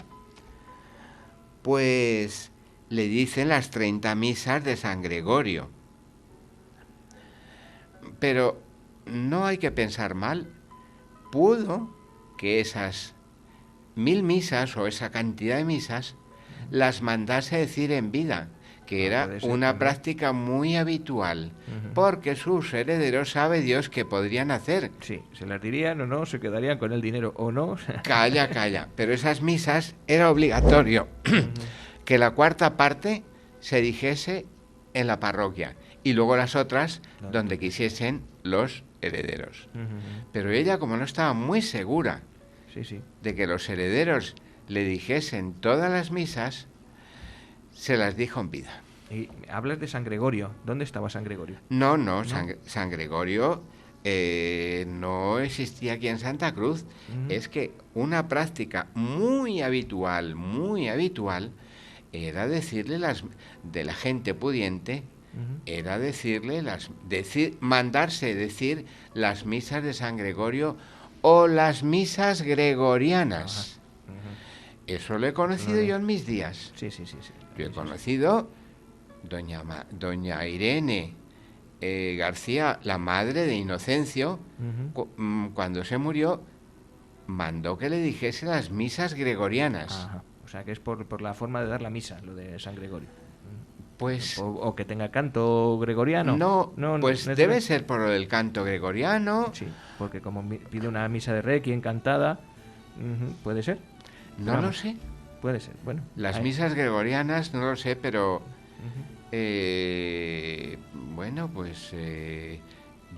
Speaker 3: pues le dicen las 30 misas de San Gregorio. Pero no hay que pensar mal. Pudo que esas 1000 misas o esa cantidad de misas las mandase decir en vida, que era
Speaker 1: puede ser,
Speaker 3: una
Speaker 1: también.
Speaker 3: práctica muy habitual, porque sus herederos sabe Dios que podrían hacer.
Speaker 1: Sí, se las dirían o no, se quedarían con el dinero o no.
Speaker 3: Calla, calla. Pero esas misas era obligatorio que la cuarta parte se dijese en la parroquia y luego las otras donde quisiesen los herederos. Pero ella, como no estaba muy segura
Speaker 1: Sí, sí.
Speaker 3: de que los herederos le dijesen todas las misas, se las dijo en vida.
Speaker 1: Y hablas de San Gregorio. ¿Dónde estaba San Gregorio?
Speaker 3: No. San Gregorio no existía aquí en Santa Cruz. Es que una práctica muy habitual, era decirle de la gente pudiente, era mandarse decir las misas de San Gregorio o las misas gregorianas. Eso lo he conocido yo en mis días.
Speaker 1: Sí.
Speaker 3: Yo he conocido doña Irene García, la madre de Inocencio, cuando se murió, mandó que le dijese las misas gregorianas.
Speaker 1: Ajá. O sea, que es por la forma de dar la misa, lo de San Gregorio.
Speaker 3: Pues
Speaker 1: O que tenga canto gregoriano.
Speaker 3: no, pues debe
Speaker 1: ser.
Speaker 3: ser por lo del canto gregoriano.
Speaker 1: Sí, porque como pide una misa de requiem cantada, puede ser.
Speaker 3: No
Speaker 1: Vamos,
Speaker 3: lo sé.
Speaker 1: Puede ser, bueno.
Speaker 3: Las
Speaker 1: ahí.
Speaker 3: misas gregorianas no lo sé, pero bueno, pues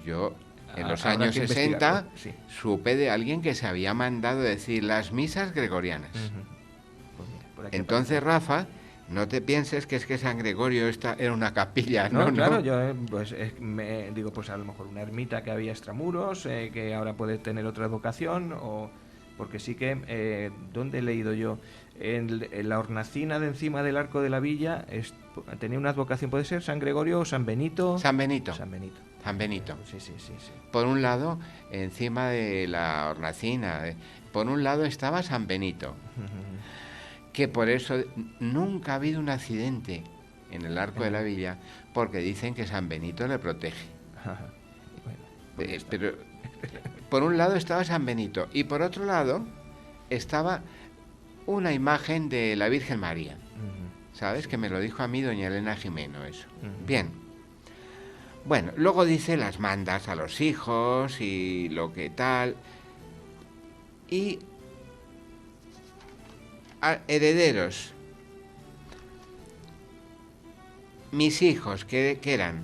Speaker 3: yo En los
Speaker 1: habrá
Speaker 3: años
Speaker 1: que
Speaker 3: 60
Speaker 1: investigarlo, sí.
Speaker 3: supe de alguien que se había mandado decir las misas gregorianas.
Speaker 1: Pues mira, por aquí
Speaker 3: Entonces,
Speaker 1: aparece.
Speaker 3: Rafa, no te pienses que es que San Gregorio era una capilla,
Speaker 1: No,
Speaker 3: no,
Speaker 1: claro,
Speaker 3: no.
Speaker 1: yo pues me digo, pues a lo mejor una ermita que había extramuros, que ahora puede tener otra advocación, o porque sí que, ¿dónde he leído yo? En la hornacina de encima del arco de la villa tenía una advocación, puede ser San Gregorio o San Benito.
Speaker 3: San Benito.
Speaker 1: San Benito.
Speaker 3: San Benito.
Speaker 1: Sí, sí, sí, sí.
Speaker 3: Por un lado, encima de la hornacina, por un lado estaba San Benito, que por eso nunca ha habido un accidente en el arco de la villa, porque dicen que San Benito le protege.
Speaker 1: Bueno, pues ya está.
Speaker 3: Pero por un lado estaba San Benito y por otro lado estaba una imagen de la Virgen María. ¿Sabes? Que me lo dijo a mí doña Elena Jimeno eso. Bien. Bueno, luego dice las mandas a los hijos y lo que tal. Y herederos. Mis hijos, que eran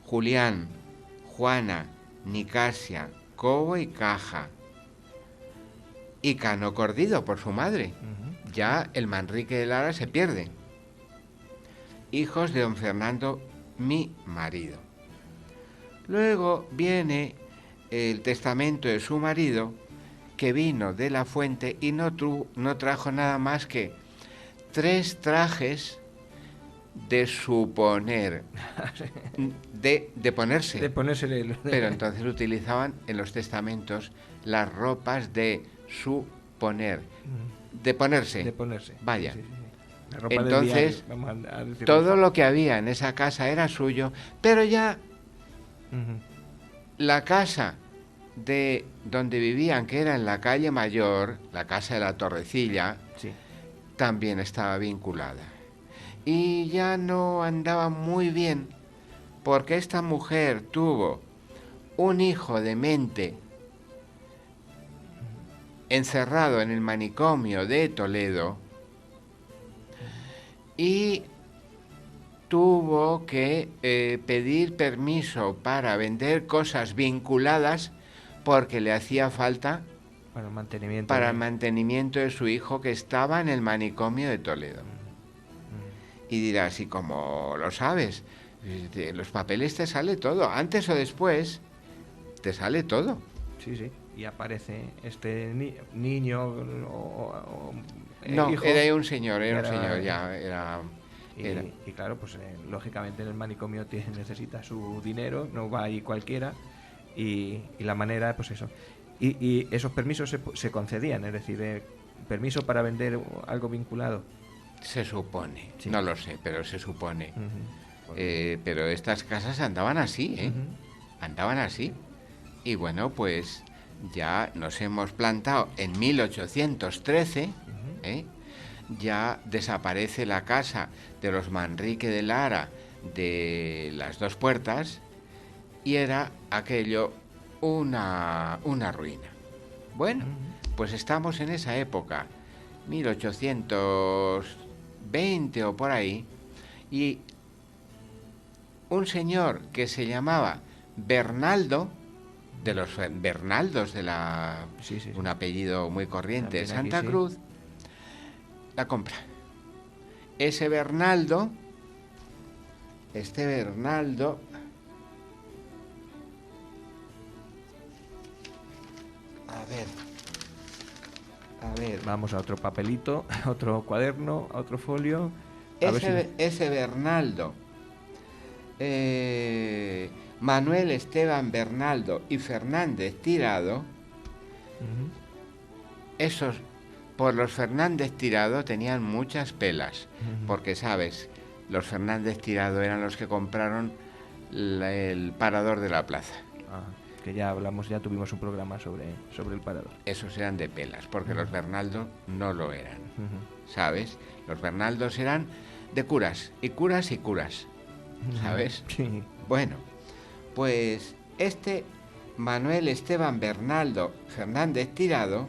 Speaker 3: Julián, Juana, Nicasia, Cobo y Caja. Y Cano Cordido por su madre. Ya el Manrique de Lara se pierde. Hijos de don Fernando, mi marido. Luego viene el testamento de su marido, que vino de la fuente y no trajo nada más que 3 trajes de suponer, de ponerse.
Speaker 1: De ponerse
Speaker 3: Pero entonces utilizaban en los testamentos las ropas de suponer, de ponerse.
Speaker 1: De ponerse.
Speaker 3: Vaya.
Speaker 1: Sí, sí, sí. La ropa del
Speaker 3: Entonces,
Speaker 1: diario, vamos a decirlo
Speaker 3: todo
Speaker 1: así.
Speaker 3: lo que había en esa casa era suyo, pero ya la casa de donde vivían, que era en la calle Mayor, la casa de la Torrecilla,
Speaker 1: Sí.
Speaker 3: también estaba vinculada. Y ya no andaba muy bien, porque esta mujer tuvo un hijo demente encerrado en el manicomio de Toledo y tuvo que pedir permiso para vender cosas vinculadas porque le hacía falta
Speaker 1: Para el mantenimiento.
Speaker 3: para el mantenimiento de su hijo que estaba en el manicomio de Toledo. Y dirás, ¿y cómo lo sabes? De los papeles te sale todo, antes o después te sale todo.
Speaker 1: Sí, sí. Y aparece este niño
Speaker 3: No,
Speaker 1: hijo.
Speaker 3: era un señor,
Speaker 1: Y claro, pues lógicamente en el manicomio necesita su dinero, no va ahí cualquiera. Y la manera, pues eso. Y esos permisos se concedían, es decir, permiso para vender algo vinculado.
Speaker 3: Se supone,
Speaker 1: Sí.
Speaker 3: no lo sé, pero se supone.
Speaker 1: Ujú.
Speaker 3: Pero estas casas andaban así, ¿eh?
Speaker 1: Ujú.
Speaker 3: Andaban así. Y bueno, pues ya nos hemos plantado en 1813, ¿eh? Ya desaparece la casa de los Manrique de Lara de las Dos Puertas y era aquello una ruina. Bueno, pues estamos en esa época, 1820 o por ahí, y un señor que se llamaba Bernaldo, de los Bernaldos de la
Speaker 1: Sí, sí, sí.
Speaker 3: un apellido muy corriente de
Speaker 1: También aquí,
Speaker 3: Santa
Speaker 1: sí.
Speaker 3: Cruz, la compra. Ese Bernaldo, a ver,
Speaker 1: Vamos a otro papelito, a otro cuaderno, a otro folio. A ver si-
Speaker 3: ese Bernaldo, Manuel Esteban Bernaldo y Fernández Tirado,
Speaker 1: Ujú.
Speaker 3: esos por los Fernández Tirado tenían muchas pelas, porque sabes, los Fernández Tirado eran los que compraron el parador de la plaza.
Speaker 1: Ah, que ya hablamos, ya tuvimos un programa sobre el parador.
Speaker 3: Esos eran de pelas, porque los Bernaldo no lo eran,
Speaker 1: Ujú.
Speaker 3: ¿sabes? Los Bernaldos eran de curas, y curas y curas, ¿sabes?
Speaker 1: Sí.
Speaker 3: Bueno, pues este Manuel Esteban Bernaldo Fernández Tirado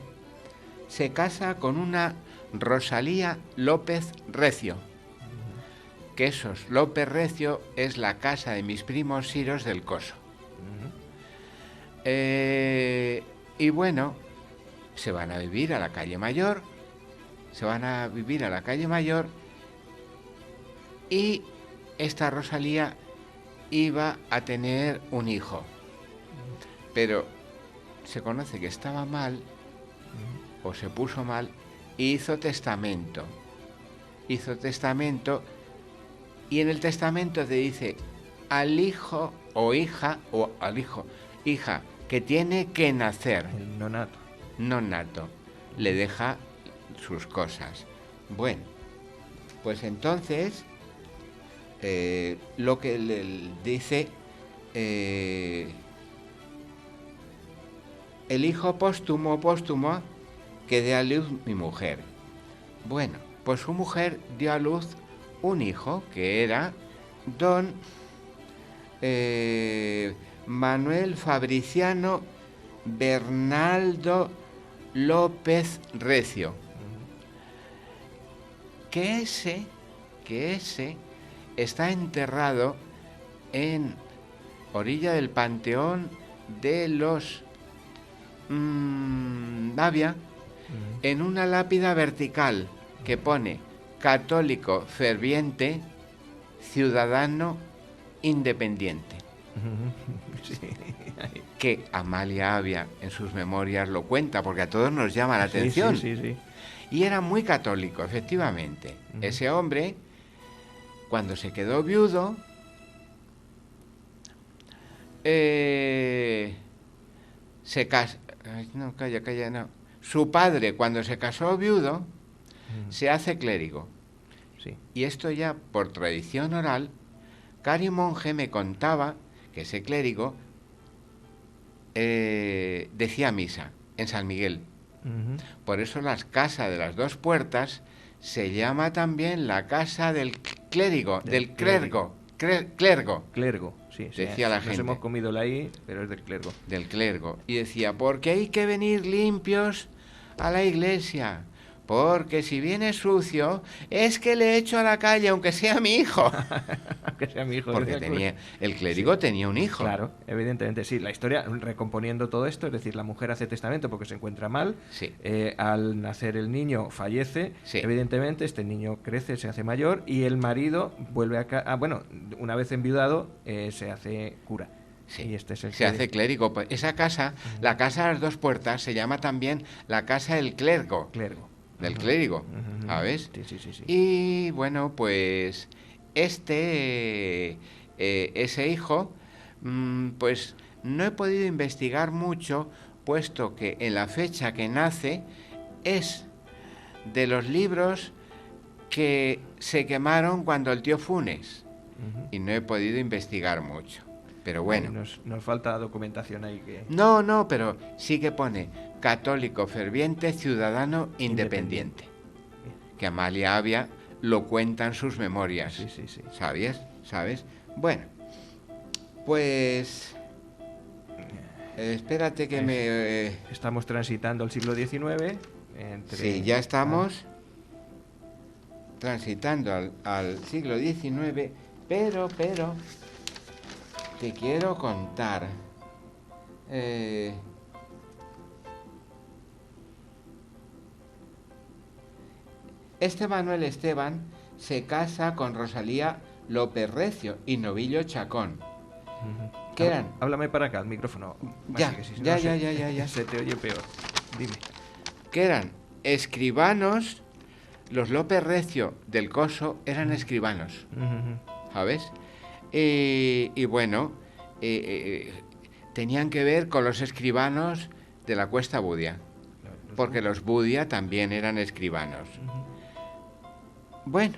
Speaker 3: se casa con una Rosalía López Recio, que esos López Recio es la casa de mis primos Siros del Coso. Y bueno, se van a vivir a la calle Mayor, y esta Rosalía iba a tener un hijo, pero se conoce que estaba mal, o se puso mal, y hizo testamento, y en el testamento te dice al hijo o hija, hija, que tiene que nacer,
Speaker 1: El nonato.
Speaker 3: no nato, le deja sus cosas. Bueno, pues entonces lo que le dice el hijo póstumo que dé a luz mi mujer. Bueno, pues su mujer dio a luz un hijo que era don Manuel Fabriciano Bernaldo López Recio, que ese está enterrado en orilla del Panteón de los Navia, en una lápida vertical que pone católico ferviente, ciudadano independiente.
Speaker 1: Sí.
Speaker 3: Que Amalia Avia en sus memorias lo cuenta, porque a todos nos llama la atención.
Speaker 1: Sí.
Speaker 3: Y era muy católico, efectivamente. Ese hombre, cuando se quedó viudo, se casó. No, calla, no. Su padre, cuando se casó viudo, se hace clérigo.
Speaker 1: Sí.
Speaker 3: Y esto ya por tradición oral, Cari Monge me contaba que ese clérigo decía misa en San Miguel. Por eso las casas de las dos puertas se llama también la casa del clérigo, del clergo.
Speaker 1: Clergo, sí.
Speaker 3: Decía la
Speaker 1: Nos
Speaker 3: gente.
Speaker 1: hemos comido la I, pero es del clergo.
Speaker 3: Del clergo. Y decía, porque hay que venir limpios a la iglesia, porque si viene sucio, es que le echo a la calle, aunque sea mi hijo.
Speaker 1: Que sea mi hijo.
Speaker 3: Porque el clérigo tenía un hijo.
Speaker 1: Claro, evidentemente, sí. La historia, recomponiendo todo esto, es decir, la mujer hace testamento porque se encuentra mal.
Speaker 3: Sí.
Speaker 1: Al nacer el niño fallece.
Speaker 3: Sí.
Speaker 1: Evidentemente, este niño crece, se hace mayor y el marido vuelve a bueno, una vez enviudado, se hace cura.
Speaker 3: Sí.
Speaker 1: Y este es el
Speaker 3: se hace clérigo. Pues esa casa, la casa de las dos puertas, se llama también la casa del clergo.
Speaker 1: Clergo.
Speaker 3: Del clérigo, ¿sabes?
Speaker 1: Sí.
Speaker 3: Y bueno, pues ese hijo, pues no he podido investigar mucho, puesto que en la fecha que nace es de los libros que se quemaron cuando el tío Funes, y no he podido investigar mucho. Pero bueno.
Speaker 1: Nos falta documentación ahí que...
Speaker 3: No, pero sí que pone católico ferviente, ciudadano independiente. Que Amalia Avia lo cuenta en sus memorias.
Speaker 1: Sí.
Speaker 3: ¿Sabes? Bueno, pues... espérate que
Speaker 1: Estamos transitando el siglo XIX.
Speaker 3: Sí, ya estamos transitando al siglo XIX, pero... te quiero contar. Este Manuel Esteban se casa con Rosalía López Recio y Novillo Chacón. ¿Qué eran?
Speaker 1: Háblame para acá, el micrófono.
Speaker 3: Ya.
Speaker 1: Se te oye peor. Dime.
Speaker 3: Que eran escribanos. Los López Recio del Coso eran escribanos. ¿Sabes? Y bueno, tenían que ver con los escribanos de la Cuesta Budia, porque los Budia también eran escribanos. Bueno,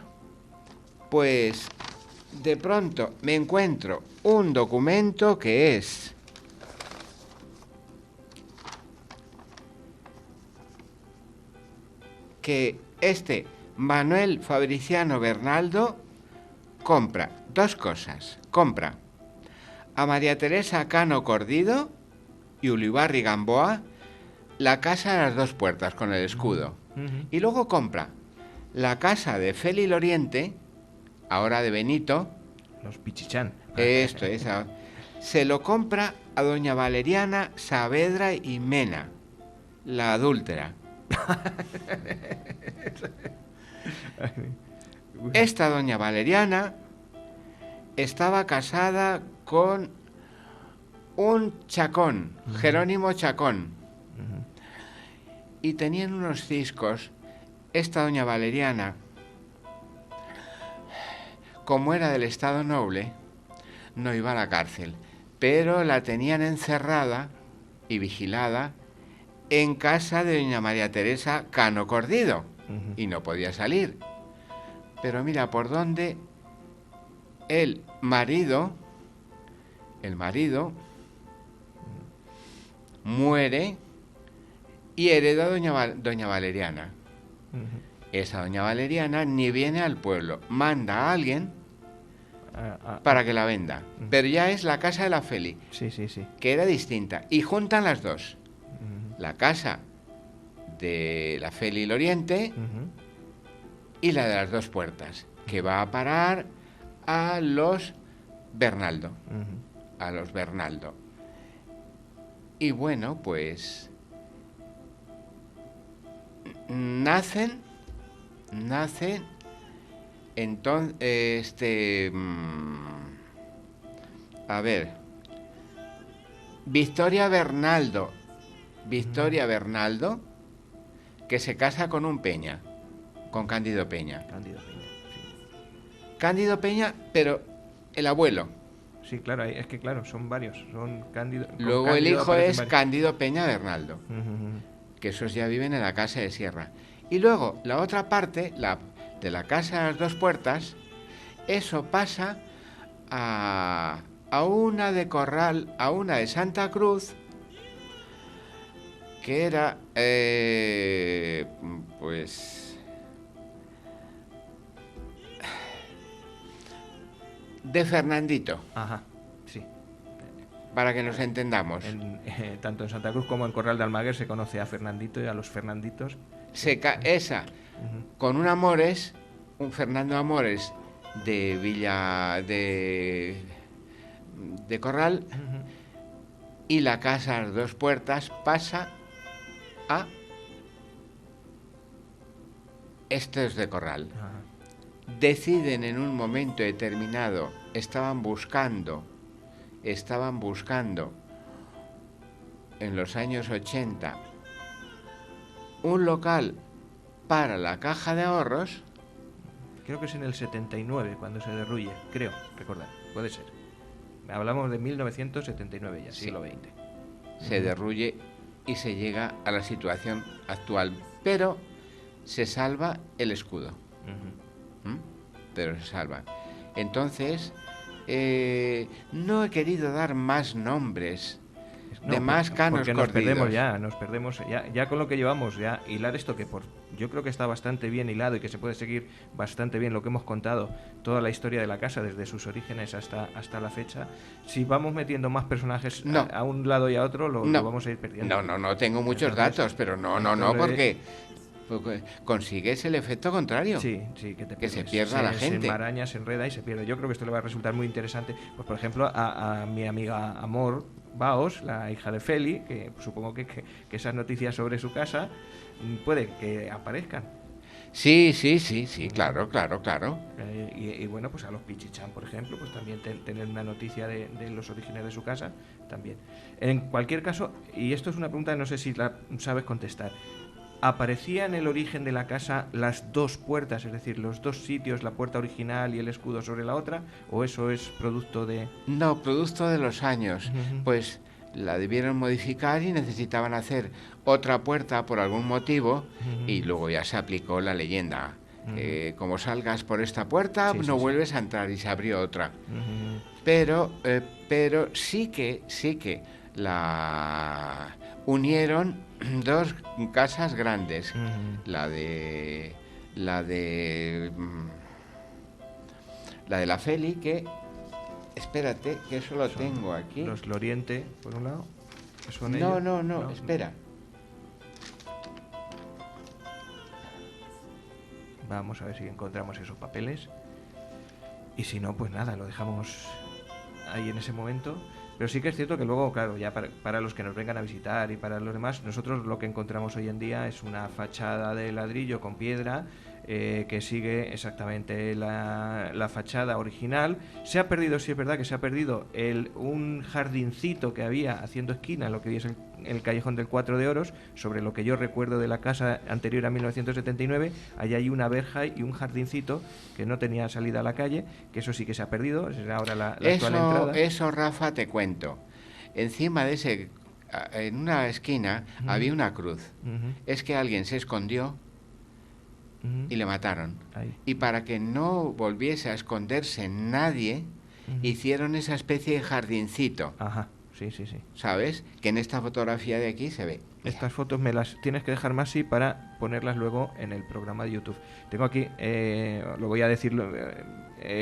Speaker 3: pues de pronto me encuentro un documento que es que este Manuel Fabriciano Bernaldo compra dos cosas. Compra a María Teresa Cano Cordido y Ulibarri Gamboa la casa de las dos puertas con el escudo. Y luego compra la casa de Feli Loriente, ahora de Benito.
Speaker 1: Los Pichichán.
Speaker 3: Esto es. Se lo compra a doña Valeriana Saavedra y Mena, la adúltera. Esta doña Valeriana estaba casada con un Chacón, Jerónimo Chacón, y tenían unos ciscos. Esta doña Valeriana, como era del Estado Noble, no iba a la cárcel, pero la tenían encerrada y vigilada en casa de doña María Teresa Cano Cordido, y no podía salir. Pero mira por dónde el marido muere y hereda a doña Valeriana. Esa doña Valeriana ni viene al pueblo, manda a alguien para que la venda. Pero ya es la casa de la Feli,
Speaker 1: Sí, sí, sí.
Speaker 3: que era distinta, y juntan las dos. La casa de la Feli y el Oriente y la de las dos puertas, que va a parar a los Bernaldo. A los Bernaldo. Y bueno, pues nacen entonces a ver, Victoria Bernaldo, que se casa con un Peña, con Cándido Peña. Cándido Peña, pero el abuelo.
Speaker 1: Sí, claro, es que claro, son varios. Son Cándido.
Speaker 3: Luego el hijo
Speaker 1: aparecen
Speaker 3: es
Speaker 1: varios.
Speaker 3: Cándido Peña Bernaldo, que esos ya viven en la casa de Sierra. Y luego la otra parte, de la casa de las dos puertas, eso pasa a una de Corral, a una de Santa Cruz, que era, pues, de Fernandito,
Speaker 1: Ajá, sí.
Speaker 3: para que nos entendamos.
Speaker 1: Tanto en Santa Cruz como en Corral de Almaguer se conoce a Fernandito y a los Fernanditos.
Speaker 3: Esa, con un Amores, un Fernando Amores de Villa de Corral, y la casa a las dos puertas pasa a estos de Corral.
Speaker 1: Ajá.
Speaker 3: Deciden en un momento determinado, estaban buscando en los años 80 un local para la caja de ahorros.
Speaker 1: Creo que es en el 79 cuando se derruye, creo, recordar, puede ser. Hablamos de 1979 ya,
Speaker 3: Sí.
Speaker 1: siglo XX.
Speaker 3: Se derruye y se llega a la situación actual, pero se salva el escudo. Pero se salva. Entonces, no he querido dar más nombres de más Canos
Speaker 1: porque nos
Speaker 3: Cordidos.
Speaker 1: perdemos ya con lo que llevamos, ya hilar esto que yo creo que está bastante bien hilado y que se puede seguir bastante bien lo que hemos contado, toda la historia de la casa desde sus orígenes hasta la fecha. Si vamos metiendo más personajes
Speaker 3: No.
Speaker 1: a un lado y a otro, lo vamos a ir perdiendo.
Speaker 3: No, tengo muchos
Speaker 1: Entonces,
Speaker 3: datos, pero no, porque consigues el efecto contrario.
Speaker 1: Sí, que
Speaker 3: Que se
Speaker 1: pierdes.
Speaker 3: pierda la gente.
Speaker 1: Se enmaraña, se enreda y se pierde. Yo creo que esto le va a resultar muy interesante. Pues, por ejemplo, a mi amiga Amor Baos, la hija de Feli, que supongo que esas noticias sobre su casa puede que aparezcan.
Speaker 3: Sí, claro.
Speaker 1: Y bueno, pues a los Pichichán, por ejemplo, pues también tener una noticia de los orígenes de su casa, también. En cualquier caso, y esto es una pregunta que no sé si la sabes contestar, ¿aparecía en el origen de la casa las dos puertas, es decir, los dos sitios, la puerta original y el escudo sobre la otra? ¿O eso es producto de...?
Speaker 3: No, producto de los años. Pues la debieron modificar y necesitaban hacer otra puerta por algún motivo, y luego ya se aplicó la leyenda. Como salgas por esta puerta, no vuelves a entrar, y se abrió otra. Pero sí que la unieron dos casas grandes, la de la Feli, que espérate, que eso lo tengo aquí.
Speaker 1: Los Loriente, por un lado. ¿Que son
Speaker 3: No,
Speaker 1: ellos?
Speaker 3: espera.
Speaker 1: Vamos a ver si encontramos esos papeles. Y si no, pues nada, lo dejamos ahí en ese momento. Pero sí que es cierto que luego, claro, ya para los que nos vengan a visitar y para los demás, nosotros lo que encontramos hoy en día es una fachada de ladrillo con piedra, que sigue exactamente la fachada original. Se ha perdido, sí es verdad que se ha perdido un jardincito que había haciendo esquina en lo que hoy es el Callejón del Cuatro de Oros, sobre lo que yo recuerdo de la casa anterior a 1979. Allí hay una verja y un jardincito que no tenía salida a la calle, que eso sí que se ha perdido, es ahora la actual entrada.
Speaker 3: Eso, Rafa, te cuento. Encima de ese, en una esquina, había una cruz. Es que alguien se escondió y le mataron.
Speaker 1: Ahí.
Speaker 3: Y para que no volviese a esconderse nadie, hicieron esa especie de jardincito.
Speaker 1: Ajá, sí.
Speaker 3: ¿Sabes? Que en esta fotografía de aquí se ve.
Speaker 1: Estas fotos me las tienes que dejar más para ponerlas luego en el programa de YouTube. Tengo aquí, lo voy a decir,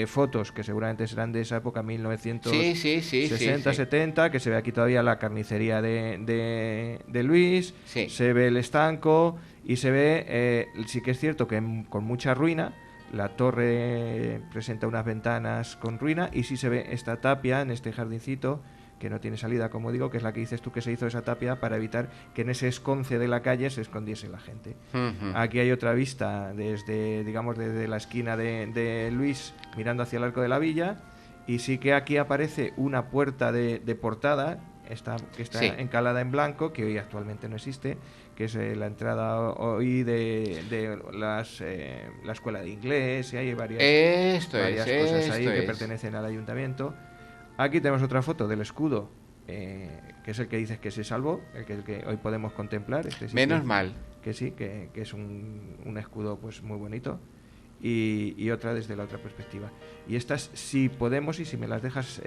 Speaker 1: fotos que seguramente serán de esa época, 1960, 70, que se ve aquí todavía la carnicería de Luis, se ve el estanco y se ve, sí que es cierto que con mucha ruina. La torre presenta unas ventanas con ruina y sí se ve esta tapia en este jardincito que no tiene salida, como digo, que es la que dices tú, que se hizo esa tapia para evitar que en ese esconce de la calle se escondiese la gente. Aquí hay otra vista desde la esquina de Luis mirando hacia el Arco de la Villa, y sí que aquí aparece una puerta de portada que está encalada en blanco, que hoy actualmente no existe, que es la entrada hoy de la escuela de inglés, y hay varias cosas ahí que pertenecen al ayuntamiento. Aquí tenemos otra foto del escudo, que es el que dices que se salvó, el que hoy podemos contemplar.
Speaker 3: Menos mal.
Speaker 1: Que sí, que es un escudo pues muy bonito. Y otra desde la otra perspectiva. Y estas, si podemos y si me las dejas,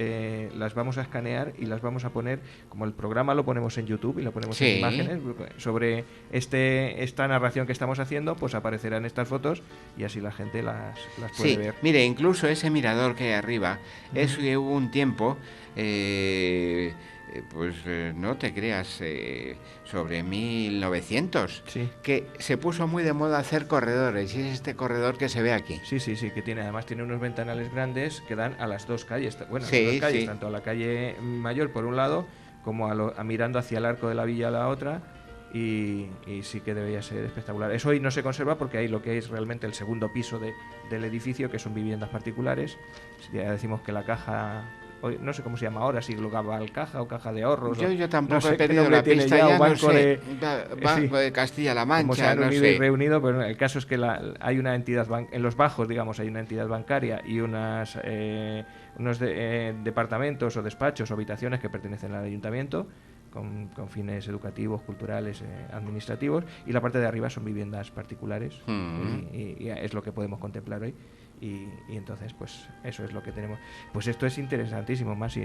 Speaker 1: las vamos a escanear y las vamos a poner, como el programa lo ponemos en YouTube y lo ponemos en imágenes, sobre esta narración que estamos haciendo, pues aparecerán estas fotos y así la gente las puede ver.
Speaker 3: Mire, incluso ese mirador que hay arriba, es que hubo un tiempo, no te creas, sobre 1900, que se puso muy de moda hacer corredores, y es este corredor que se ve aquí.
Speaker 1: Sí, que además tiene unos ventanales grandes que dan a las dos calles, las dos calles, tanto a la calle Mayor por un lado, como a mirando hacia el Arco de la Villa a la otra, y sí que debería ser espectacular. Eso hoy no se conserva porque hay lo que es realmente el segundo piso del edificio, que son viviendas particulares. Ya decimos que la caja... Hoy, no sé cómo se llama ahora, si Global Caja o Caja de Ahorros.
Speaker 3: Yo tampoco he perdido la pista, ya Banco de Castilla-La Mancha,
Speaker 1: como se han unido y reunido, pero el caso es que hay una entidad, en los bajos, digamos, hay una entidad bancaria y unos departamentos o despachos o habitaciones que pertenecen al ayuntamiento, con fines educativos, culturales, administrativos, y la parte de arriba son viviendas particulares, y es lo que podemos contemplar hoy. Y entonces, pues eso es lo que tenemos. Pues esto es interesantísimo, Masi.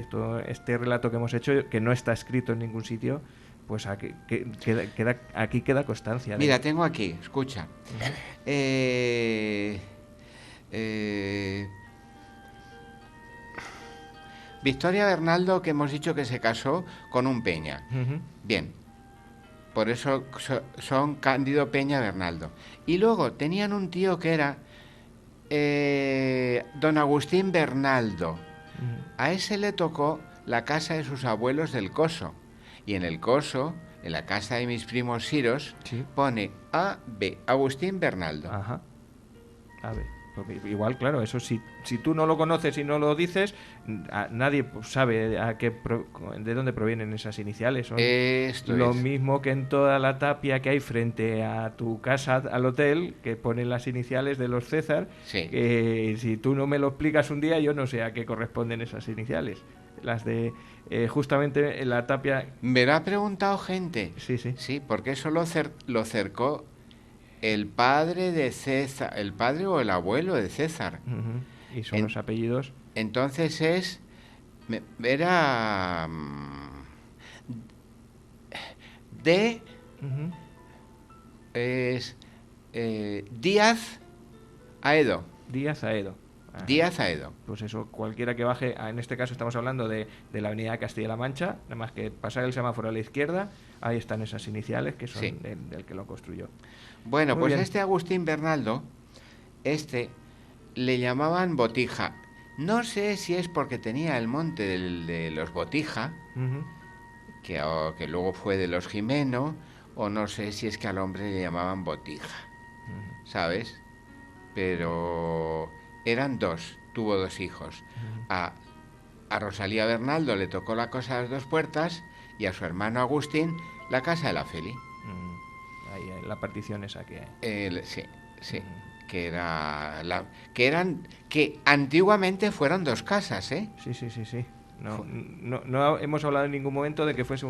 Speaker 1: Este relato que hemos hecho, que no está escrito en ningún sitio, pues aquí queda constancia.
Speaker 3: Mira, tengo aquí, escucha. Victoria Bernaldo, que hemos dicho que se casó con un Peña. Bien, por eso son Cándido Peña Bernaldo. Y luego tenían un tío que era don Agustín Bernaldo. A ese le tocó la casa de sus abuelos del Coso. Y en el Coso, en la casa de mis primos Siros, pone A.B. Agustín Bernaldo.
Speaker 1: Ajá. A.B. Igual, claro, eso si tú no lo conoces y no lo dices, nadie sabe de dónde provienen esas iniciales. Son mismo que en toda la tapia que hay frente a tu casa, al hotel, que ponen las iniciales de los César, que si tú no me lo explicas un día, yo no sé a qué corresponden esas iniciales. Las de justamente en la tapia...
Speaker 3: Me lo ha preguntado gente.
Speaker 1: Sí,
Speaker 3: porque eso lo cercó el padre de César, el padre o el abuelo de César.
Speaker 1: Y son los apellidos.
Speaker 3: Entonces era Díaz Aedo.
Speaker 1: Díaz Aedo.
Speaker 3: Díaz Aedo.
Speaker 1: Pues eso, cualquiera que baje, en este caso estamos hablando de la avenida Castilla-La Mancha, nada más que pasar el semáforo a la izquierda, ahí están esas iniciales que son del que lo construyó.
Speaker 3: Bueno,
Speaker 1: Muy
Speaker 3: pues
Speaker 1: bien.
Speaker 3: este Agustín Bernaldo, le llamaban Botija. No sé si es porque tenía el monte de los Botija, que luego fue de los Jimeno, o no sé si es que al hombre le llamaban Botija, ¿sabes? Pero eran dos, tuvo dos hijos. A Rosalía Bernaldo le tocó la Casa de las Dos Puertas y a su hermano Agustín la Casa de la Feli.
Speaker 1: Ahí la partición esa que...
Speaker 3: Sí. Que antiguamente fueron dos casas, ¿eh?
Speaker 1: Sí. No hemos hablado en ningún momento de que fuese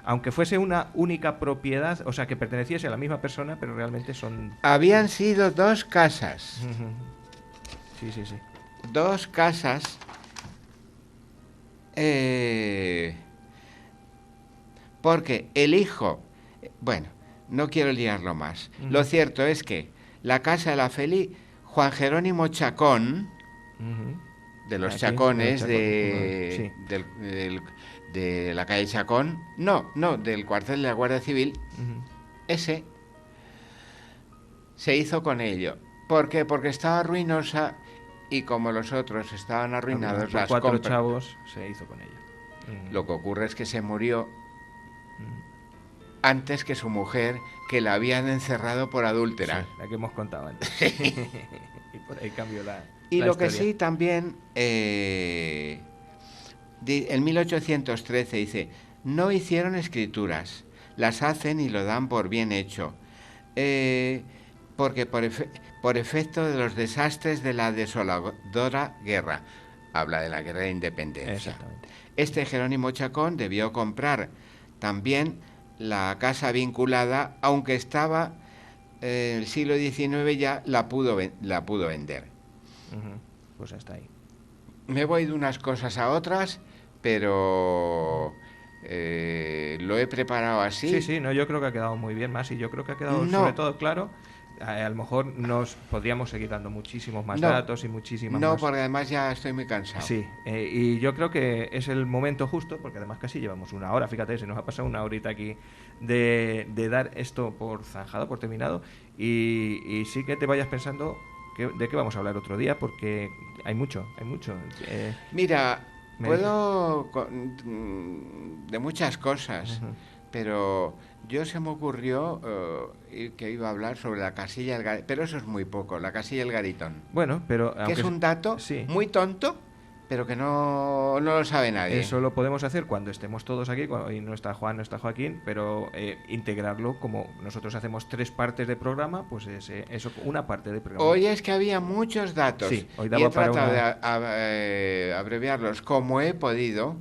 Speaker 1: aunque fuese una única propiedad, o sea, que perteneciese a la misma persona, pero realmente son...
Speaker 3: Habían sido dos casas.
Speaker 1: Sí.
Speaker 3: Dos casas. Porque el hijo... Bueno, no quiero liarlo más. Lo cierto es que la Casa de la Feli, Juan Jerónimo Chacón... de los Chacones, de la calle Chacón, no, del cuartel de la Guardia Civil, ese se hizo con ello. ¿Por qué? Porque estaba ruinosa y como los otros estaban arruinados, las
Speaker 1: 4 chavos se hizo con ella.
Speaker 3: Lo que ocurre es que se murió antes que su mujer, que la habían encerrado por adúltera.
Speaker 1: Sí, la que hemos contado antes. Y por ahí cambió la...
Speaker 3: Y lo
Speaker 1: historia.
Speaker 3: que sí también, en 1813 dice, no hicieron escrituras, las hacen y lo dan por bien hecho, porque por efecto de los desastres de la desoladora guerra, habla de la guerra de independencia.
Speaker 1: Exactamente.
Speaker 3: Este Jerónimo Chacón debió comprar también la casa vinculada, aunque estaba en el siglo XIX ya la pudo vender.
Speaker 1: Pues hasta ahí.
Speaker 3: Me voy de unas cosas a otras, pero lo he preparado así.
Speaker 1: Sí, no, yo creo que ha quedado muy bien, más y yo creo que ha quedado sobre todo claro. A lo mejor nos podríamos seguir dando muchísimos más datos y muchísimas más.
Speaker 3: No, porque además ya estoy muy cansado.
Speaker 1: Sí, y yo creo que es el momento justo, porque además casi llevamos una hora, fíjate, se nos ha pasado una horita aquí de dar esto por zanjado, por terminado, y sí que te vayas pensando de qué vamos a hablar otro día, porque hay mucho.
Speaker 3: Mira, puedo de muchas cosas, pero yo se me ocurrió que iba a hablar sobre la casilla del garitón, pero eso es muy poco, la casilla del garitón.
Speaker 1: Bueno, pero...
Speaker 3: Que es un dato muy tonto, pero que no lo sabe nadie.
Speaker 1: Eso lo podemos hacer cuando estemos todos aquí, y no está Juan, no está Joaquín, pero integrarlo, como nosotros hacemos 3 partes de programa, pues eso, una parte del programa.
Speaker 3: Hoy es que había muchos datos,
Speaker 1: sí, hoy
Speaker 3: y he tratado de abreviarlos como he podido,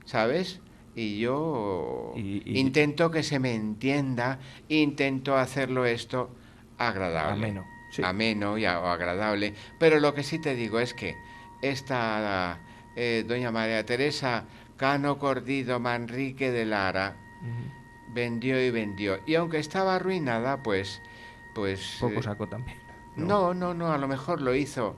Speaker 3: ¿sabes? Y yo intento que se me entienda, intento hacerlo esto agradable. Ameno y agradable. Pero lo que sí te digo es que esta doña María Teresa Cano Cordido Manrique de Lara vendió y vendió. Y aunque estaba arruinada, pues
Speaker 1: poco sacó también.
Speaker 3: No, a lo mejor lo hizo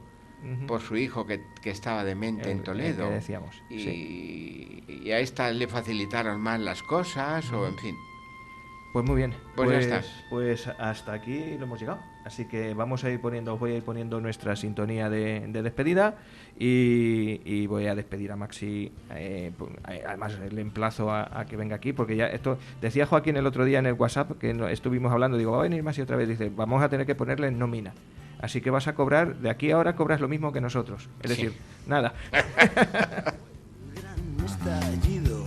Speaker 3: por su hijo que estaba demente en Toledo.
Speaker 1: Que decíamos,
Speaker 3: y a esta le facilitaron más las cosas, o en fin.
Speaker 1: Pues muy bien,
Speaker 3: pues ya está.
Speaker 1: Pues hasta aquí lo hemos llegado. Así que os voy a ir poniendo nuestra sintonía de despedida y voy a despedir a Maxi. Además le emplazo a que venga aquí, porque ya esto decía Joaquín el otro día en el WhatsApp, que estuvimos hablando, digo, va a venir Maxi otra vez, dice, vamos a tener que ponerle en nómina. Así que vas a cobrar, de aquí a ahora cobras lo mismo que nosotros. Es decir, nada.
Speaker 4: Gran estallido,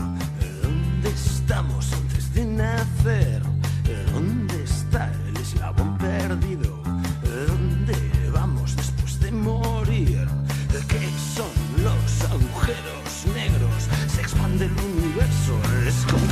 Speaker 4: ¿dónde estamos antes de nacer? ¿Dónde está el eslabón perdido? ¿Dónde vamos después de morir? ¿Qué son los agujeros negros? Se expande el universo, es como